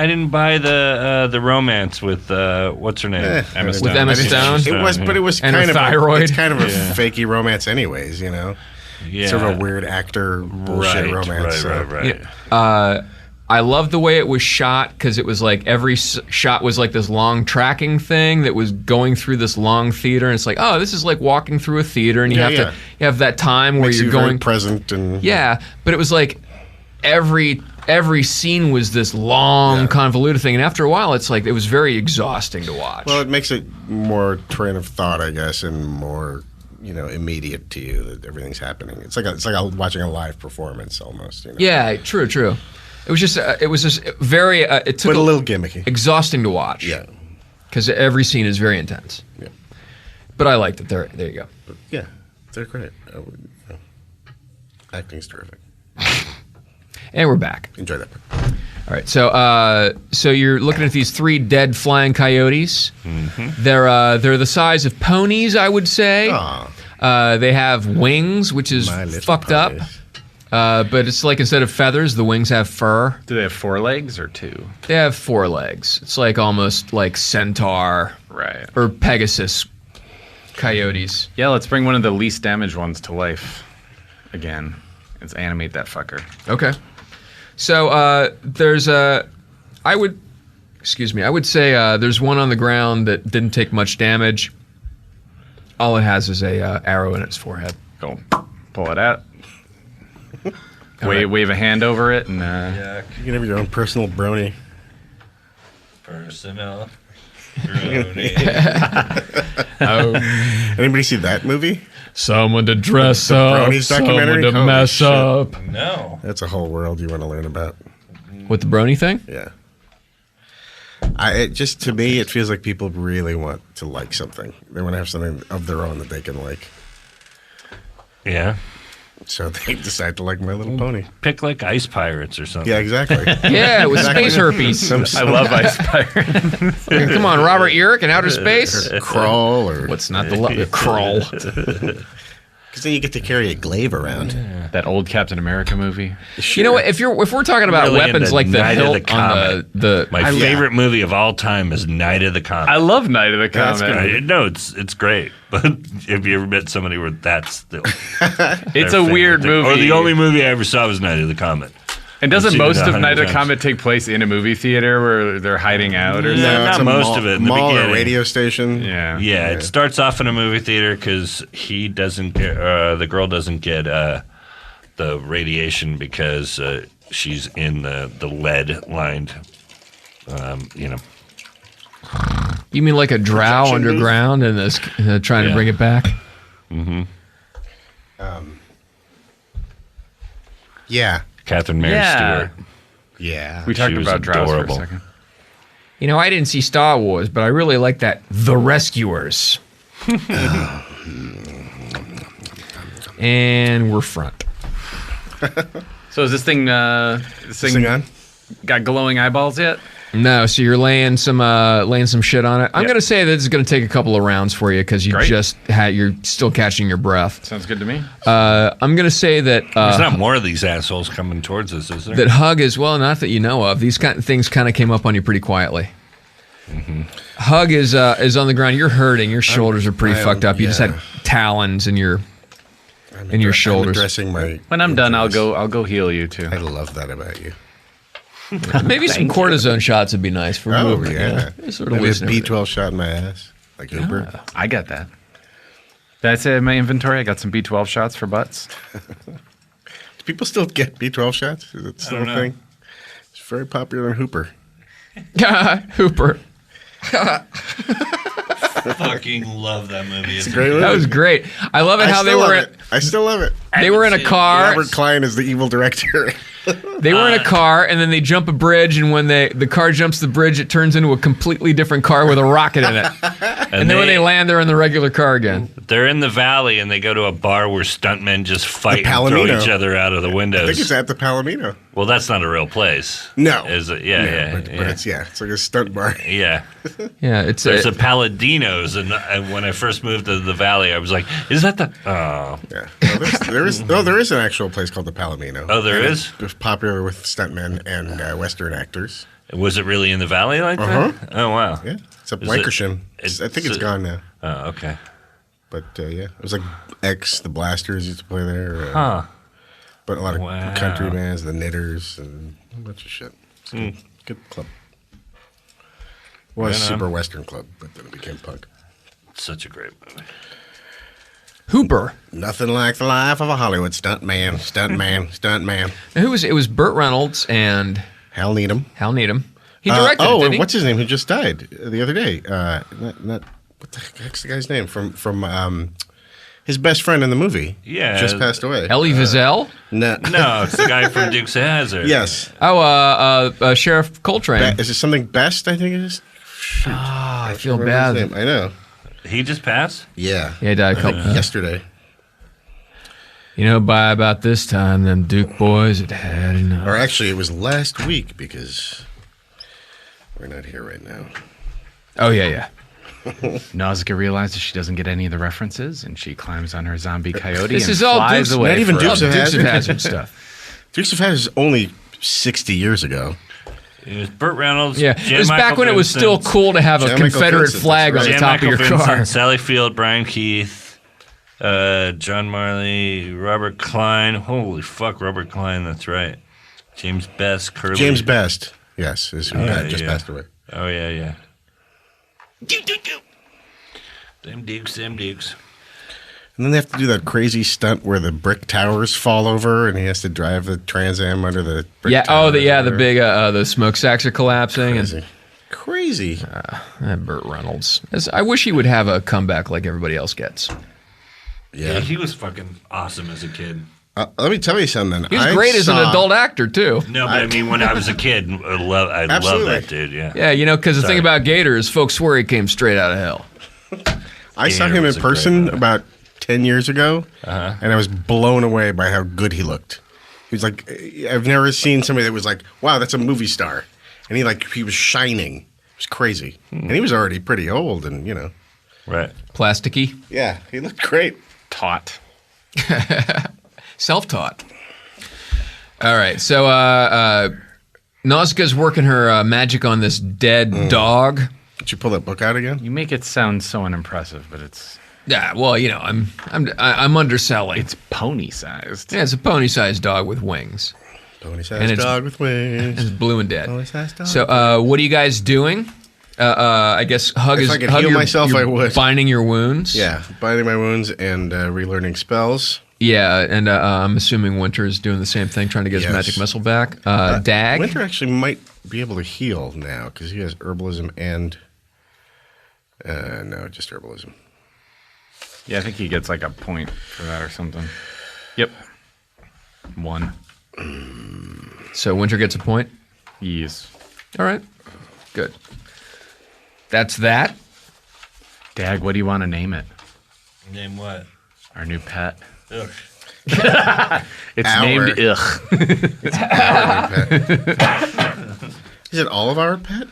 didn't buy the romance with what's her name? Emma Stone. With Emma I didn't- Stone? It was, but it was And her kind of thyroid? it's kind of a fakey romance, anyways. Yeah. Sort of a weird actor bullshit romance. Right. I loved the way it was shot because it was like every shot was like this long tracking thing that was going through this long theater, and it's like, oh, this is like walking through a theater, and you Yeah, have to you have that time where Makes you're you very going. present and Yeah, but it was like every scene was this long convoluted thing, and after a while, it's like it was very exhausting to watch. Well, it makes it more train of thought, I guess, and more immediate to you that everything's happening. It's like watching a live performance almost. yeah, true. It was just very. It took but a little gimmicky. exhausting to watch. Yeah, because every scene is very intense. yeah, But I liked it. There you go. yeah. They're great. Acting's terrific. And we're back. Enjoy that part. All right. So you're looking at these 3 dead flying coyotes. Mm-hmm. They're the size of ponies, I would say. Aw. They have wings, which is My little fucked up. ponies. But it's like instead of feathers, the wings have fur. Do they have 4 legs or 2? They have 4 legs. It's like almost like centaur Right. or Pegasus coyotes. Yeah, let's bring one of the least damaged ones to life again. Let's animate that fucker. Okay. So there's I would say there's one on the ground that didn't take much damage. All it has is a arrow in its forehead. Go pull it out. Wave a hand over it and Yeah, You can have your own personal brony. personal. Oh, Anybody see that movie? someone to dress up, Bronies someone documentary? to Holy mess shit. up. No. That's a whole world you want to learn about. With the brony thing? Yeah. To me, it feels like people really want to like something. They want to have something of their own that they can like. Yeah. So they decide to like My Little Pony. Pick like Ice Pirates or something. Yeah, exactly. Yeah, with space herpes. I love Ice Pirate. Come on, Robert Urich in outer space. Crawl or What's not the crawl? because then you get to carry a glaive around. That old Captain America movie. You know what? If we're talking about Really weapons into like the Night of hilt the on Comet. the My favorite movie of all time is Night of the Comet. I love Night of the That's Comet. No, it's great. But if you ever met somebody where that's the It's their a weird favorite thing- movie. Or the only movie I ever saw was Night of the Comet. And doesn't I've seen most it of 100 Night of the times. Comet take place in a movie theater where they're hiding out or No, something? not it's a most of it in the mall or beginning. radio station. Yeah. Yeah, it starts off in a movie theater because he doesn't get, the girl doesn't get the radiation because she's in the lead lined, you know. You mean like a drow Projection booth? underground and this trying to Yeah. bring it back? Yeah. Catherine Mary Yeah. Stewart. Yeah. We talked She was about drows adorable. for a second. You know, I didn't see Star Wars, but I really like that The Rescuers. And we're front. So is this thing Sing on. got glowing eyeballs yet? No, so you're laying some shit on it. I'm Yeah. gonna say that it's gonna take a couple of rounds for you because Great. you're still catching your breath. Sounds good to me. I'm gonna say that There's not more of these assholes coming towards us, is there? that hug as well. Not that you know of. These kind of things kind of came up on you pretty quietly. Hug is on the ground. You're hurting. Your shoulders are pretty I am- fucked up. You just yeah. had talons in your I'm shoulders. addressing my. When I'm done, I'll injuries. go heal you too. I love that about you. maybe some cortisone shots would be nice for Oh movement. yeah. You know? Sort of Maybe a loosen everything. B12 shot in my ass, like Uber. I got that. Did I say in my inventory I got some B12 shots for butts? Do people still get B12 shots? Is it still a don't know. thing? It's very popular in Hooper. Hooper. fucking love that movie. It's It's a great movie. That was great. I love it I how they still love were it. I still love it. they were in a car. Robert Klein is the evil director. They were in a car, and then they jump a bridge, and when the car jumps the bridge, it turns into a completely different car with a rocket in it. And then when they land, they're in the regular car again. They're in the valley and they go to a bar where stuntmen just fight and throw Palomino. each other out of the I think it's windows. at the Palomino. Well, that's not a real place. No. Is it? Yeah, No, yeah, but, yeah. but it's like a stunt bar. Yeah. Yeah, it's There's a Paladinos, and when I first moved to the valley, I was like, "Is that the?" Oh, Yeah. There is an actual place called the Palomino. Oh, there And is? It was popular with stuntmen and Western actors. was it really in the valley like that? Oh, wow. Yeah. It's up Is Lankershim. it- I think it's gone now. Oh, okay. But yeah, it was like the Blasters used to play there. Huh. But a lot of Wow. country bands, the Knitters, and a bunch of shit. It's good. Good club. Was Right on. super Western club, but then it became punk. Such a great movie. Hooper. Nothing like the life of a Hollywood stuntman, stuntman, stuntman. Now, it was Burt Reynolds and Hal Needham. Hal Needham. He directed it, and didn't he? what's his name? Who just died the other day? Not what the heck's the guy's name from his best friend in the movie? Yeah. just passed away. Elie Wiesel? No, No, it's the guy from Dukes of Hazzard. yes. Oh, Sheriff Coltrane. Is it something best? I think it is. I feel Remember his bad. name. I know. He just passed? Yeah. Yeah, he died a couple. Yesterday. You know, by about this time, them Duke boys had had enough. Or actually, it was last week because we're not here right now. Oh, yeah, yeah. Nausicaa realizes she doesn't get any of the references, and she climbs on her zombie coyote This and is all flies Dukes, away. not even forever. Dukes of Dukes of Hazzard. Hazzard stuff. Dukes of Hazzard is only 60 years ago. It was Burt Reynolds. Yeah, Jan it was back Michael when it was still Vincent, cool to have a Jan Michael Confederate Vincent, flag on that's the Jan top Michael of your Vincent, car. Sally Field, Brian Keith, John Marley, Robert Klein. Holy fuck, Robert Klein. That's right. James Best, Curly. James Best, yes, is who just yeah. passed away. Oh yeah. Them Dukes. And then they have to do that crazy stunt where the brick towers fall over, and he has to drive the Trans Am under the brick Yeah. towers. The big the smokestacks are collapsing. Crazy. And Burt Reynolds. I wish he would have a comeback like everybody else gets. Yeah, he was fucking awesome as a kid. Let me tell you something. He was great as an adult actor too. No, but I mean, when I was a kid, I love Absolutely. that dude. Yeah. Yeah, because the thing Sorry. about Gator is folks swear he came straight out of hell. I saw Gator him in was a great person movie. about 10 years ago, and I was blown away by how good he looked. He was like, I've never seen somebody that was like, wow, that's a movie star. And he was shining. It was crazy. And he was already pretty old, and, Right. Plasticky. yeah, he looked great. Taut. Self-taught. All right, so Nausicaa's working her magic on this dead dog. Did you pull that book out again? You make it sound so unimpressive, but it's Yeah, well, I'm underselling. it's pony-sized. Yeah, it's a pony-sized dog with wings. And Pony-sized it's- dog with wings. It's blue and dead. Pony-sized dog. So, what are you guys doing? I guess Hug If is. I could Hug, heal you're- myself, you're I would. Binding your wounds. Yeah, binding my wounds and relearning spells. Yeah, and I'm assuming Winter is doing the same thing, trying to get his Yes. magic missile back. Dag. Winter actually might be able to heal now because he has herbalism and no, just herbalism. Yeah, I think he gets like a point for that or something. Yep. 1. So Winter gets a point. Yes. All right, good. That's that. Dag, what do you want to name it? Name what? Our new pet. Ugh. It's Our- named Ugh. Is it all of our pet?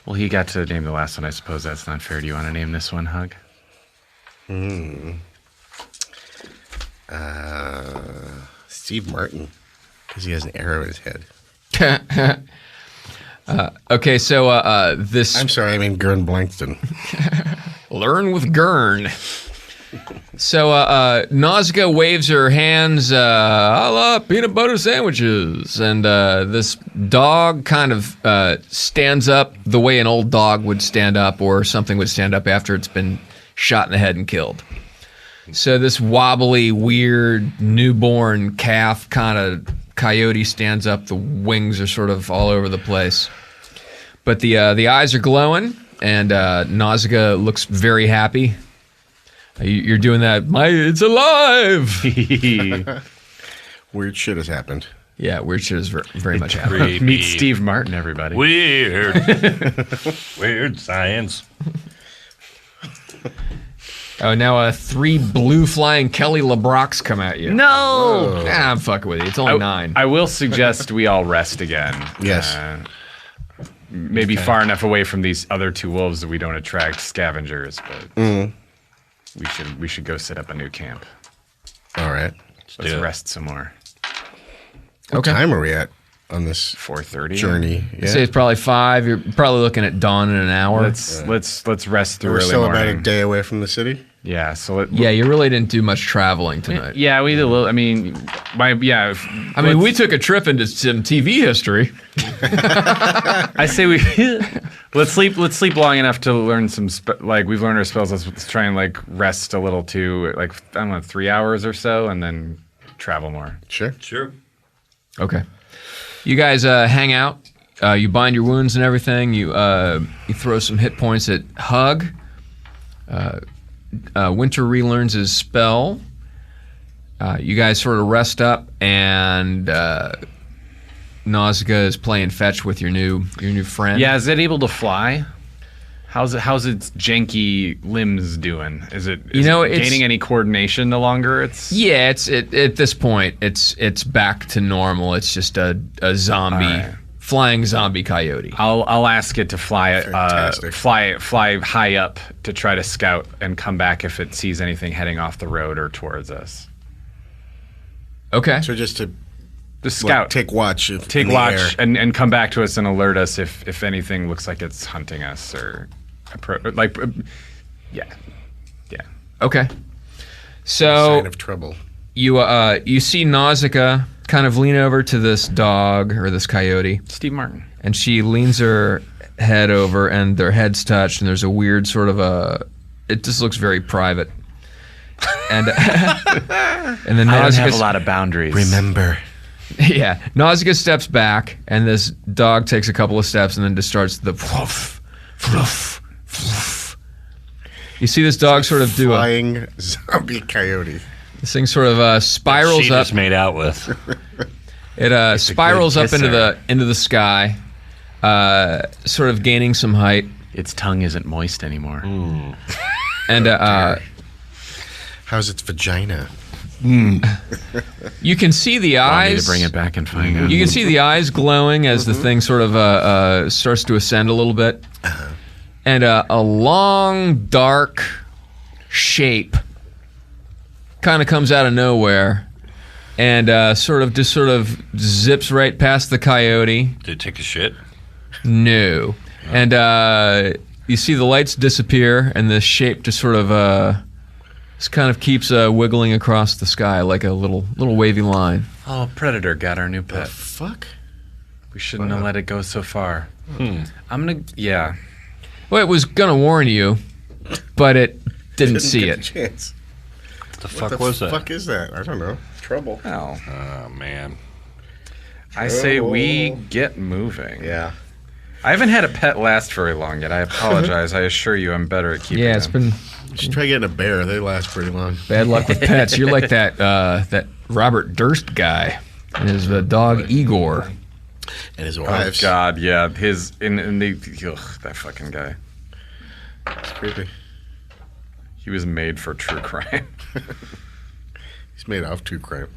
Well, he got to name the last one. I suppose that's not fair. Do you want to name this one, Hug? Steve Martin, because he has an arrow in his head. Okay, so this I'm sorry, I mean Gurn Blankton. learn with Gurn. So Nausicaa waves her hands, I love peanut butter sandwiches, and this dog kind of stands up the way an old dog would stand up, or something would stand up after it's been shot in the head and killed. So this wobbly, weird, newborn calf kind of coyote stands up. The wings are sort of all over the place. But the eyes are glowing, and Nausicaa looks very happy. You're doing that. It's alive. Weird shit has happened. Yeah, weird shit is very much happening. Creepy. Meet Steve Martin, everybody. Weird. Weird science. Oh, now 3 blue flying Kelly LeBrock's come at you. No! Nah, I'm fucking with you. It's only 9. I will suggest we all rest again. Yes. Maybe far enough away from these other 2 wolves that we don't attract scavengers, but we should go set up a new camp. All right. Let's do it. rest some more. What time are we at on this 4:30. journey? I say it's probably 5. You're probably looking at dawn in an hour. Let's rest through We're early still about morning. a day away from the city. Yeah. So Yeah, you really didn't do much traveling tonight. Yeah, we did a little. I mean, I mean, we took a trip into some TV history. I say we let's sleep long enough to learn some we've learned our spells. Let's try and rest a little too. I don't know, 3 hours or so, and then travel more. Sure. Sure. Okay. You guys hang out. You bind your wounds and everything. You throw some hit points at Hug. Winter relearns his spell. You guys sort of rest up, and Nausicaa is playing fetch with your new friend. Yeah, is it able to fly? How's its janky limbs doing? Is it it's gaining any coordination no longer? Yeah, at this point it's back to normal. It's just a zombie All right. flying zombie coyote. I'll ask it to fly Fantastic. fly high up to try to scout and come back if it sees anything heading off the road or towards us. Okay. So just to Scout. take watch. Take watch and come back to us and alert us if anything looks like it's hunting us or yeah. Okay. So Sign of trouble. you see Nausicaa kind of lean over to this dog or this coyote, Steve Martin. and she leans her head over, and their heads touch, and there's a weird sort of it just looks very private. And and then I don't Nausicaa have a lot of boundaries. Remember. yeah, Nausicaa steps back, and this dog takes a couple of steps, and then just starts the woof, woof, woof. You see this dog sort of do a Flying zombie coyote. this thing sort of spirals she up. just made out with. It spirals up kisser. into the sky, sort of gaining some height, Its tongue isn't moist anymore. and How's its vagina? you can see the Want me eyes. to bring it back and find out? You can see the eyes glowing as the thing sort of starts to ascend a little bit, and a long dark shape kind of comes out of nowhere, and sort of zips right past the coyote. Did it take a shit? No. And you see the lights disappear, and the shape just sort of just kind of keeps wiggling across the sky like a little wavy line. Oh, Predator got our new pet. Fuck. We shouldn't have let it go so far. Yeah. Well, it was gonna warn you, but it didn't see Get a it. chance. What the What fuck the was that? fuck is that? I don't know. Trouble. Well, Oh man. I say we get moving. Yeah. I haven't had a pet last very long yet. I apologize. I assure you I'm better at keeping Yeah, it's them. been Just try getting a bear. They last pretty long. bad luck with pets. You're like that Robert Durst guy and his dog Igor. And his Oh wives. God, yeah. His that fucking guy. It's creepy. He was made for true crime. He's made off true crime.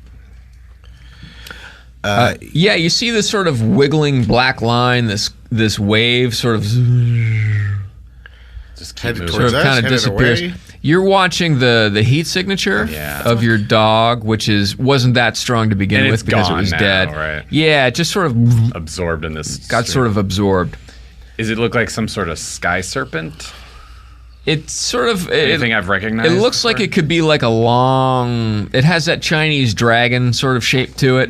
Yeah, you see this sort of wiggling black line, this wave sort of Just keep Headed moving. towards sort of us, kind of headed disappears. away. You're watching the heat signature Yeah. of your dog, which wasn't that strong to begin And with it's because it gone was now, dead. right? Yeah, it just sort of Absorbed in this. got sort of absorbed. Does it look like some sort of sky serpent? It's sort of Anything I've recognized? It looks like it could be like a long. It has that Chinese dragon sort of shape to it.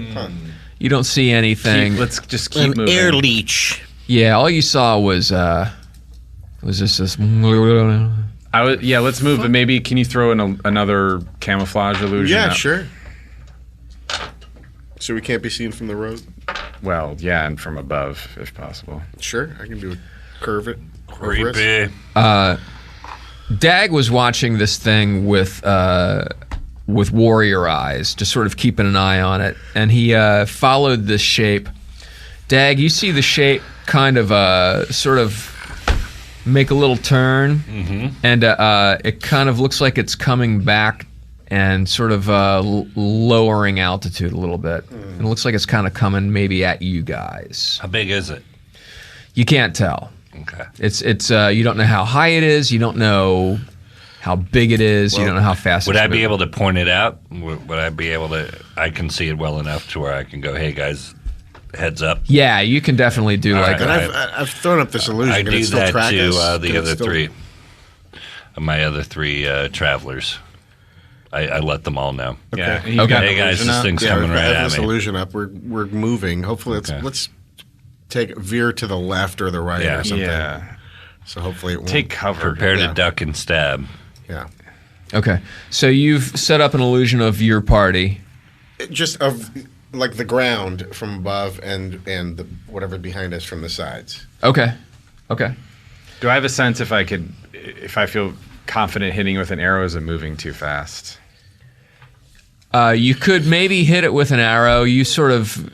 You don't see anything. Let's just keep moving. air leech. Yeah, all you saw was just this. Let's move. But maybe can you throw in another camouflage illusion? Yeah, up? sure. So we can't be seen from the road? Well, yeah, and from above if possible. Sure, I can do it. Curve it. over us. Creepy. Dag was watching this thing with warrior eyes, just sort of keeping an eye on it, and he followed this shape. Dag, you see the shape kind of sort of make a little turn, and it kind of looks like it's coming back and sort of lowering altitude a little bit. And it looks like it's kind of coming maybe at you guys. How big is it? You can't tell. Okay. It's you don't know how high it is. You don't know how big it is. You don't know how fast. Would it's I be moving. able to point it out? Would I be able to? I can see it well enough to where I can go, "Hey guys, heads up." Yeah, you can definitely do All like right. And I've thrown up this illusion. I Can do it still that track to us? the Can it other still- three. My other three travelers. I let them all know. Yeah. Okay. You've got Hey guys, illusion this up? thing's Yeah, coming we've right got at this me. illusion up. We're moving. Hopefully, Okay. let's take veer to the left or the right Yeah. or something. Yeah. So hopefully it won't. Take cover. Prepare Yeah. to duck and stab. Yeah. Okay, so you've set up an illusion of your party. Just of like the ground from above and the whatever behind us from the sides. Okay. Do I have a sense if I feel confident hitting with an arrow? Is it moving too fast? You could maybe hit it with an arrow. You sort of,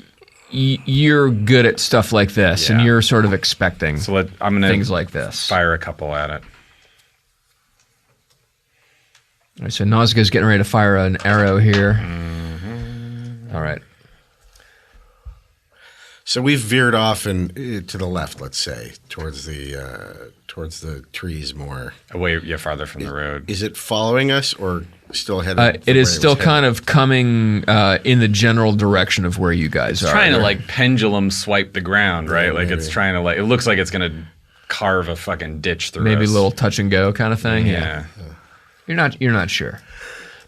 you're good at stuff like this, and Yeah. you're sort of expecting So I'm gonna things like this. fire a couple at it. All right, so Nausicaa's getting ready to fire an arrow here. All right. So we've veered off to the left, let's say, towards the trees more. Away, farther from the road. Is it following us or still headed? It is still kind of coming in the general direction of where you guys are. Trying to like pendulum swipe the ground, right? Like maybe. it's trying to like. It looks like it's gonna carve a fucking ditch through. maybe us. a little touch and go kind of thing. Yeah. You're not sure,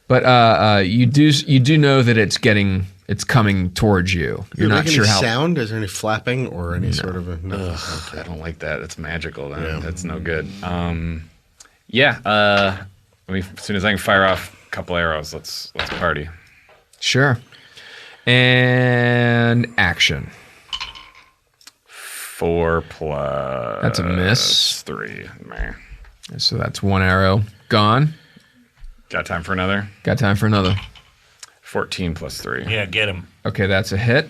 but you do know that it's coming towards you. You're not sure how. Sound? Is there any flapping or any sort of a? No. I don't like that. It's magical. Then. That's no good. As soon as I can fire off a couple arrows, let's party. Sure. And action. 4 plus. That's a miss. 3. Meh. So that's one arrow gone. Got time for another? Got time for another. 14 plus 3. Yeah, get him. Okay, that's a hit.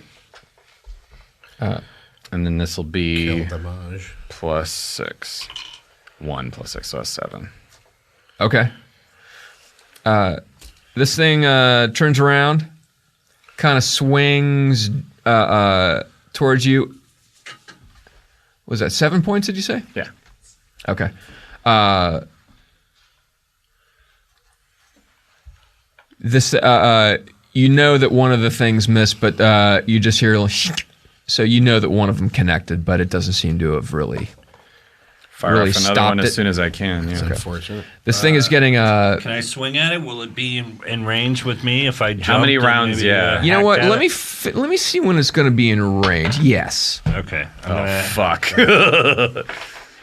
And then this will be Kill damage. plus 6. 1 plus 6, so that's 7. Okay. This thing turns around, kind of swings towards you. Was that 7 points, did you say? Yeah. Okay. This you know that one of the things missed, but you just hear so you know that one of them connected, but it doesn't seem to have really. Fire Really off another stopped one it. as soon as I can. Yeah. Unfortunate. This thing is getting Can I swing at it? Will it be in range with me if I jump? many rounds? Yeah. You know what? Let Let me see when it's going to be in range. Yes. Okay. Oh, fuck.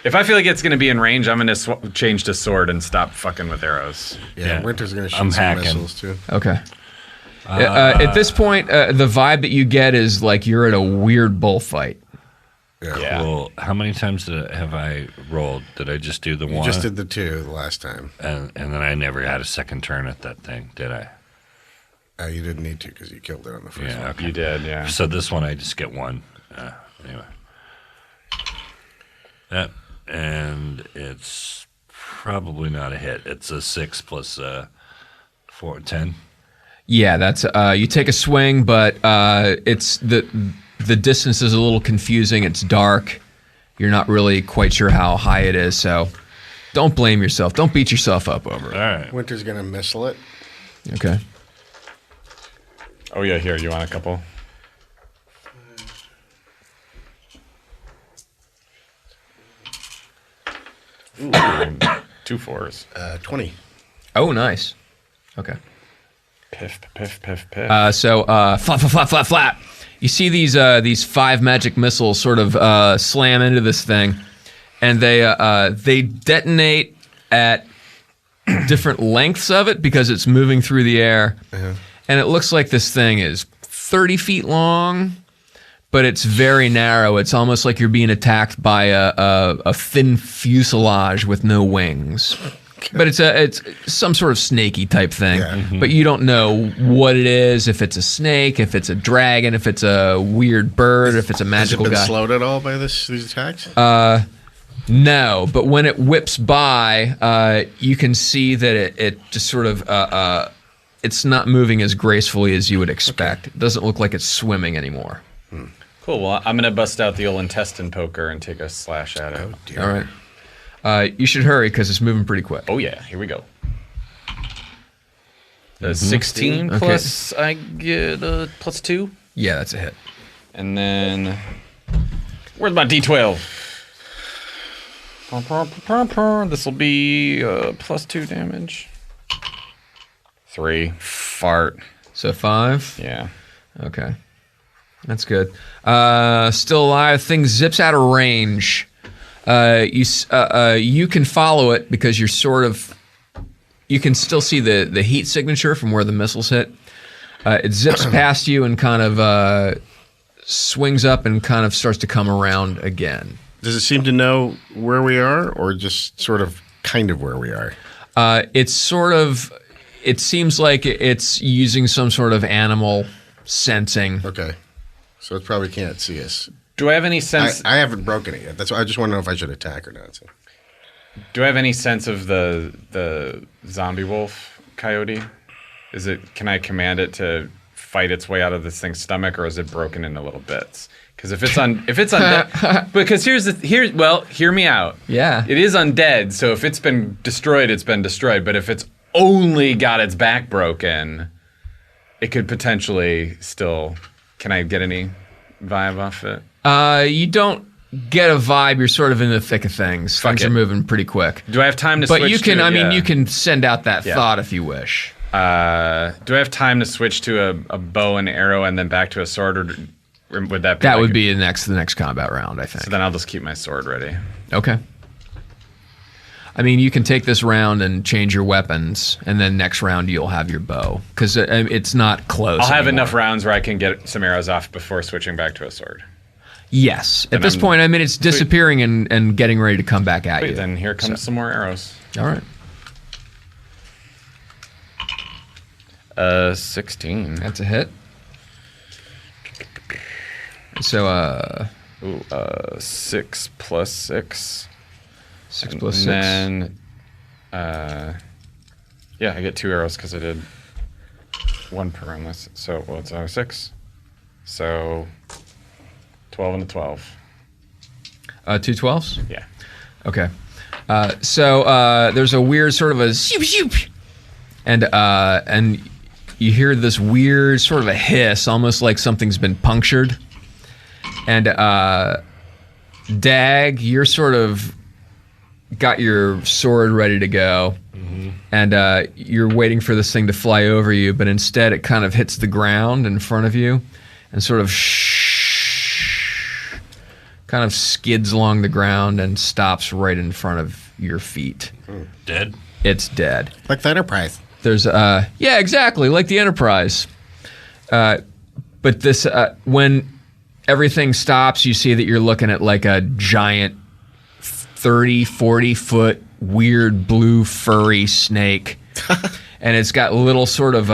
If I feel like it's going to be in range, I'm going to change to sword and stop fucking with arrows. Yeah, Winter's going to shoot I'm some hacking. missiles too. Okay. At this point, the vibe that you get is like you're at a weird bullfight. Yeah. Well, how many times have I rolled? Did I just do the You one? just did the 2 the last time. and then I never had a second turn at that thing, did I? You didn't need to because you killed it on the first Yeah. one. Okay. You did, yeah. So this one I just get one. Anyway. Yep. And it's probably not a hit. It's a 6 plus 4, 10. Yeah, that's you take a swing, but it's the distance is a little confusing. It's dark. You're not really quite sure how high it is, so don't blame yourself. Don't beat yourself up over All it. right. Winter's going to missile it. Okay. Oh, yeah, here. You want a couple? Ooh, 2 4s. 20. Oh, nice. Okay. Piff, piff, piff, piff. So flap, flap, flap, flap, flap. You see these 5 magic missiles sort of slam into this thing, and they detonate at different lengths of it because it's moving through the air, and it looks like this thing is 30 feet long, but it's very narrow. It's almost like you're being attacked by a thin fuselage with no wings. But it's some sort of snaky type thing. Yeah. But you don't know what it is, if it's a snake, if it's a dragon, if it's a weird bird, if it's a Has it magical been guy. slowed at all by these attacks? No, but when it whips by, you can see that it just sort of it's not moving as gracefully as you would expect. It doesn't look like it's swimming anymore. Cool. Well, I'm going to bust out the old intestine poker and take a slash at it. Dear. All right. You should hurry because it's moving pretty quick. Oh, yeah. Here we go. The 16 Okay. plus, I get plus 2. Yeah, that's a hit. And then, where's my D12? This will be plus 2 damage. 3. Fart. So 5. Yeah. Okay. That's good. Still alive. Thing zips out of range. You can follow it because you're sort of. You can still see the heat signature from where the missiles hit. It zips past you and kind of swings up and kind of starts to come around again. Does it seem to know where we are, or just sort of kind of where we are? It's sort of. It seems like it's using some sort of animal sensing. Okay. So it probably can't see us. Do I have any sense? I haven't broken it yet. That's why I just want to know if I should attack or not. So. Do I have any sense of the zombie wolf coyote? Can I command it to fight its way out of this thing's stomach, or is it broken into little bits? Because if it's undead, because hear me out. Yeah. It is undead, so if it's been destroyed, it's been destroyed. But if it's only got its back broken, it could potentially still. Can I get any vibe off it? You don't get a vibe. You're sort of in the thick of things. Things are moving pretty quick. Do I have time to But switch you can, to, I mean, you can send out that Yeah. thought if you wish. Do I have time to switch to a bow and arrow and then back to a sword, or would that be That like would be the next combat round, I think. So then I'll just keep my sword ready. Okay. I mean, you can take this round and change your weapons, and then next round you'll have your bow, because it's not close. I'll have anymore. enough rounds where I can get some arrows off before switching back to a sword. Yes. At this point, I mean, it's disappearing and getting ready to come back at you. Then here comes some more arrows. All right. 16. That's a hit. So, 6 plus 6. 6 plus 6. And then, yeah, I get 2 arrows because I did 1 per round. So, well, it's 6. So, 12 and a 12. 2 12s? Yeah. Okay. So there's a weird sort of a zoop, zoop, and you hear this weird sort of a hiss, almost like something's been punctured. And Dag, you're sort of got your sword ready to go, and you're waiting for this thing to fly over you, but instead it kind of hits the ground in front of you, and sort of kind of skids along the ground and stops right in front of your feet. Dead? It's dead. Like the Enterprise. There's yeah, exactly, like the Enterprise. But this when everything stops, you see that you're looking at like a giant 30, 40 foot weird blue furry snake. And it's got little sort of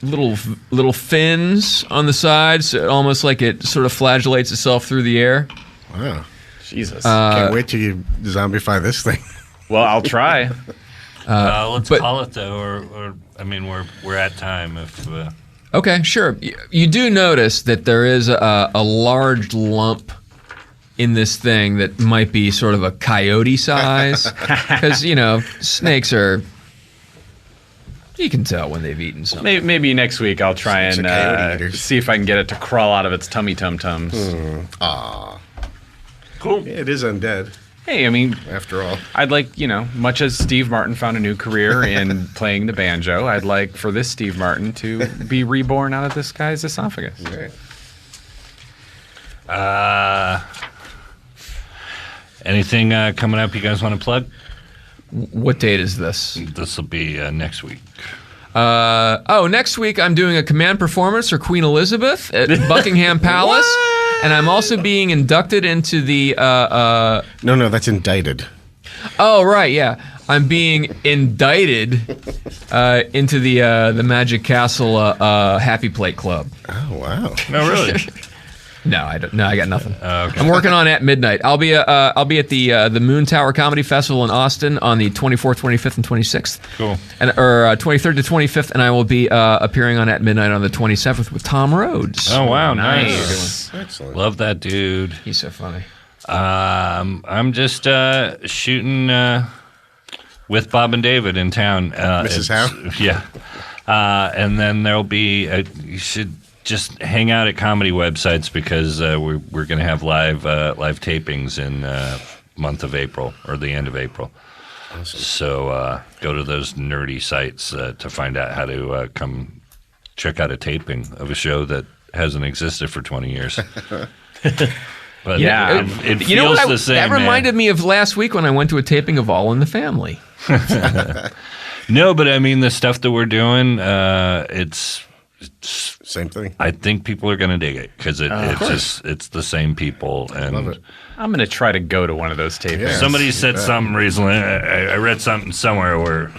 little fins on the sides, almost like it sort of flagellates itself through the air. Wow. Jesus. Can't wait till you zombify this thing. Well, I'll try. Let's but- call it though, or I mean, we're at time. If Okay, sure. You do notice that there is a large lump in this thing that might be sort of a coyote size, because snakes are. You can tell when they've eaten something. Maybe next week I'll try It's a coyote and eaters. see if I can get it to crawl out of its tummy tum-tums. Aw. cool. It is undead, Hey, I mean, after all. I'd like, much as Steve Martin found a new career in playing the banjo, I'd like for this Steve Martin to be reborn out of this guy's esophagus. Right. Anything coming up you guys want to plug? What date is this? This will be next week. Next week I'm doing a command performance for Queen Elizabeth at Buckingham Palace, and I'm also being inducted into the. No, that's indicted. Oh right, yeah, I'm being indicted into the Magic Castle Happy Plate Club. Oh, wow. No, really. No, I don't. No, I got nothing. Okay. I'm working on At Midnight. I'll be at the Moon Tower Comedy Festival in Austin on the 24th, 25th, and 26th. Cool. And 23rd to 25th, and I will be appearing on At Midnight on the 27th with Tom Rhodes. Oh wow, nice. Excellent. Love that dude. He's so funny. I'm just shooting with Bob and David in town. Mrs. it's- Yeah. And then there'll be you should just hang out at comedy websites because we're going to have live tapings in month of April or the end of April. Awesome. So go to those nerdy sites to find out how to come check out a taping of a show that hasn't existed for 20 years. But Yeah, it feels the same. That man. reminded me of last week when I went to a taping of All in the Family. No, but I mean the stuff that we're doing. It's Same thing. I think people are going to dig it because it's the same people. And Love it. I'm going to try to go to one of those tapings. Yeah. somebody said something recently. I read something somewhere where,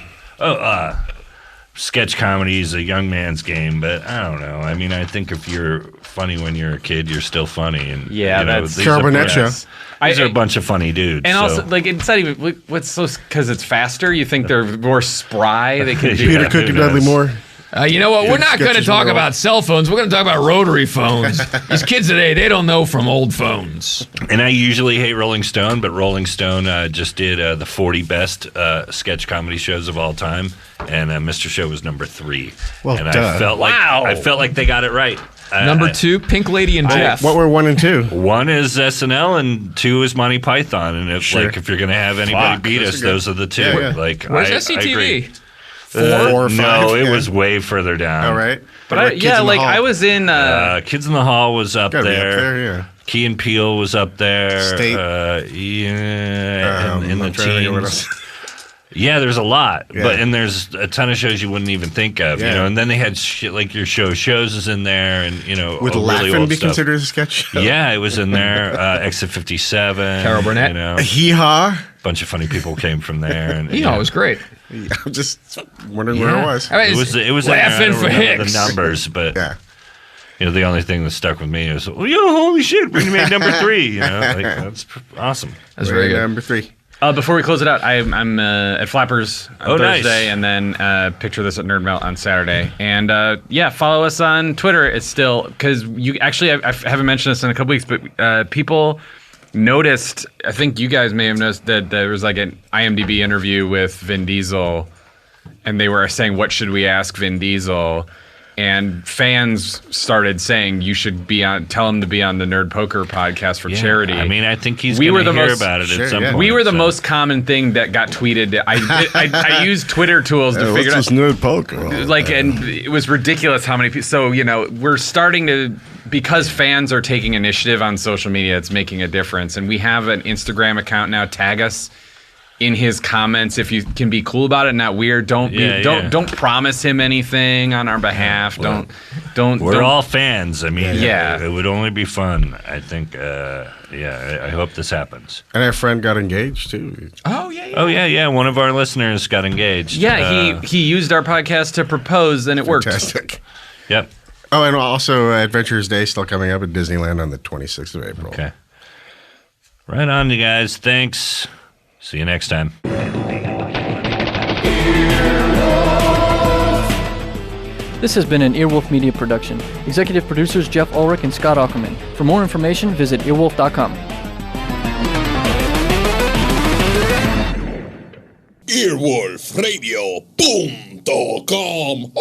sketch comedy is a young man's game, but I don't know. I mean, I think if you're funny when you're a kid, you're still funny. And Yeah, that's these Carol are- Burnett show. These are a bunch of funny dudes. And so. also, like, it's not even what's so because it's faster. You think they're more spry. They can do Peter Yeah, Cook who and Dudley knows? Moore. You know what? We're not going to sketches talk from about cell phones. We're going to talk about rotary phones. These kids today, they don't know from old phones. And I usually hate Rolling Stone, but Rolling Stone just did the 40 best sketch comedy shows of all time, and Mr. Show was number 3. Well, and duh. I felt like they got it right. Number 2, Pink Lady and Jeff. What were 1 and 2? 1 is SNL and 2 is Monty Python. And if if you're gonna have anybody beat us, those are the 2. Yeah, yeah. Like Where's I SCTV? agree. 4 or 5? No, it Yeah. was way further down. All right. But What about Kids in the Hall? I was in. Kids in the Hall was up Gotta be there. up there, yeah. Key and Peele was up there. State. In the I'm trying to think of what teens. else. Yeah, there's a lot, Yeah. and there's a ton of shows you wouldn't even think of, Yeah. And then they had shit like your shows is in there, and Would really Laughing old be stuff. considered a sketch show? Yeah, it was in there. Exit 57. Carol Burnett. Hee haw. Bunch of funny people came from there, and You know, it was great. I'm just wondering where it was. I mean, It was in there. I laughing don't for remember Hicks. the numbers, but Yeah. the only thing that stuck with me was, holy shit, we made number 3. That's awesome. That's very good. Number 3. Before we close it out, I'm at Flappers on nice. Thursday, and then Picture This at Nerd Melt on Saturday. And follow us on Twitter. It's still because you actually I haven't mentioned this in a couple weeks, but people noticed. I think you guys may have noticed that there was like an IMDb interview with Vin Diesel, and they were saying, "What should we ask Vin Diesel?" And fans started saying you should tell him to be on the Nerd Poker podcast for charity. I mean, I think he's We going were to the hear most- about it Sure, at some yeah. point. We were the so. most common thing that got tweeted. I used Twitter tools to figure out. nerd poker? And it was ridiculous how many people. So, we're starting to, because fans are taking initiative on social media, it's making a difference. And we have an Instagram account now. Tag us in his comments if you can be cool about it, not weird. Don't promise him anything on our behalf. Don't. We're all fans. I mean, Yeah. it would only be fun. I think. I hope this happens. And our friend got engaged too. Oh, yeah, yeah. Oh yeah. One of our listeners got engaged. Yeah, he used our podcast to propose, and it worked. Fantastic. Yep. Oh, and also Adventures Day still coming up at Disneyland on the 26th of April. Okay. Right on, you guys. Thanks. See you next time. This has been an Earwolf Media production. Executive producers Jeff Ulrich and Scott Ackerman. For more information, visit earwolf.com. Earwolfradio.com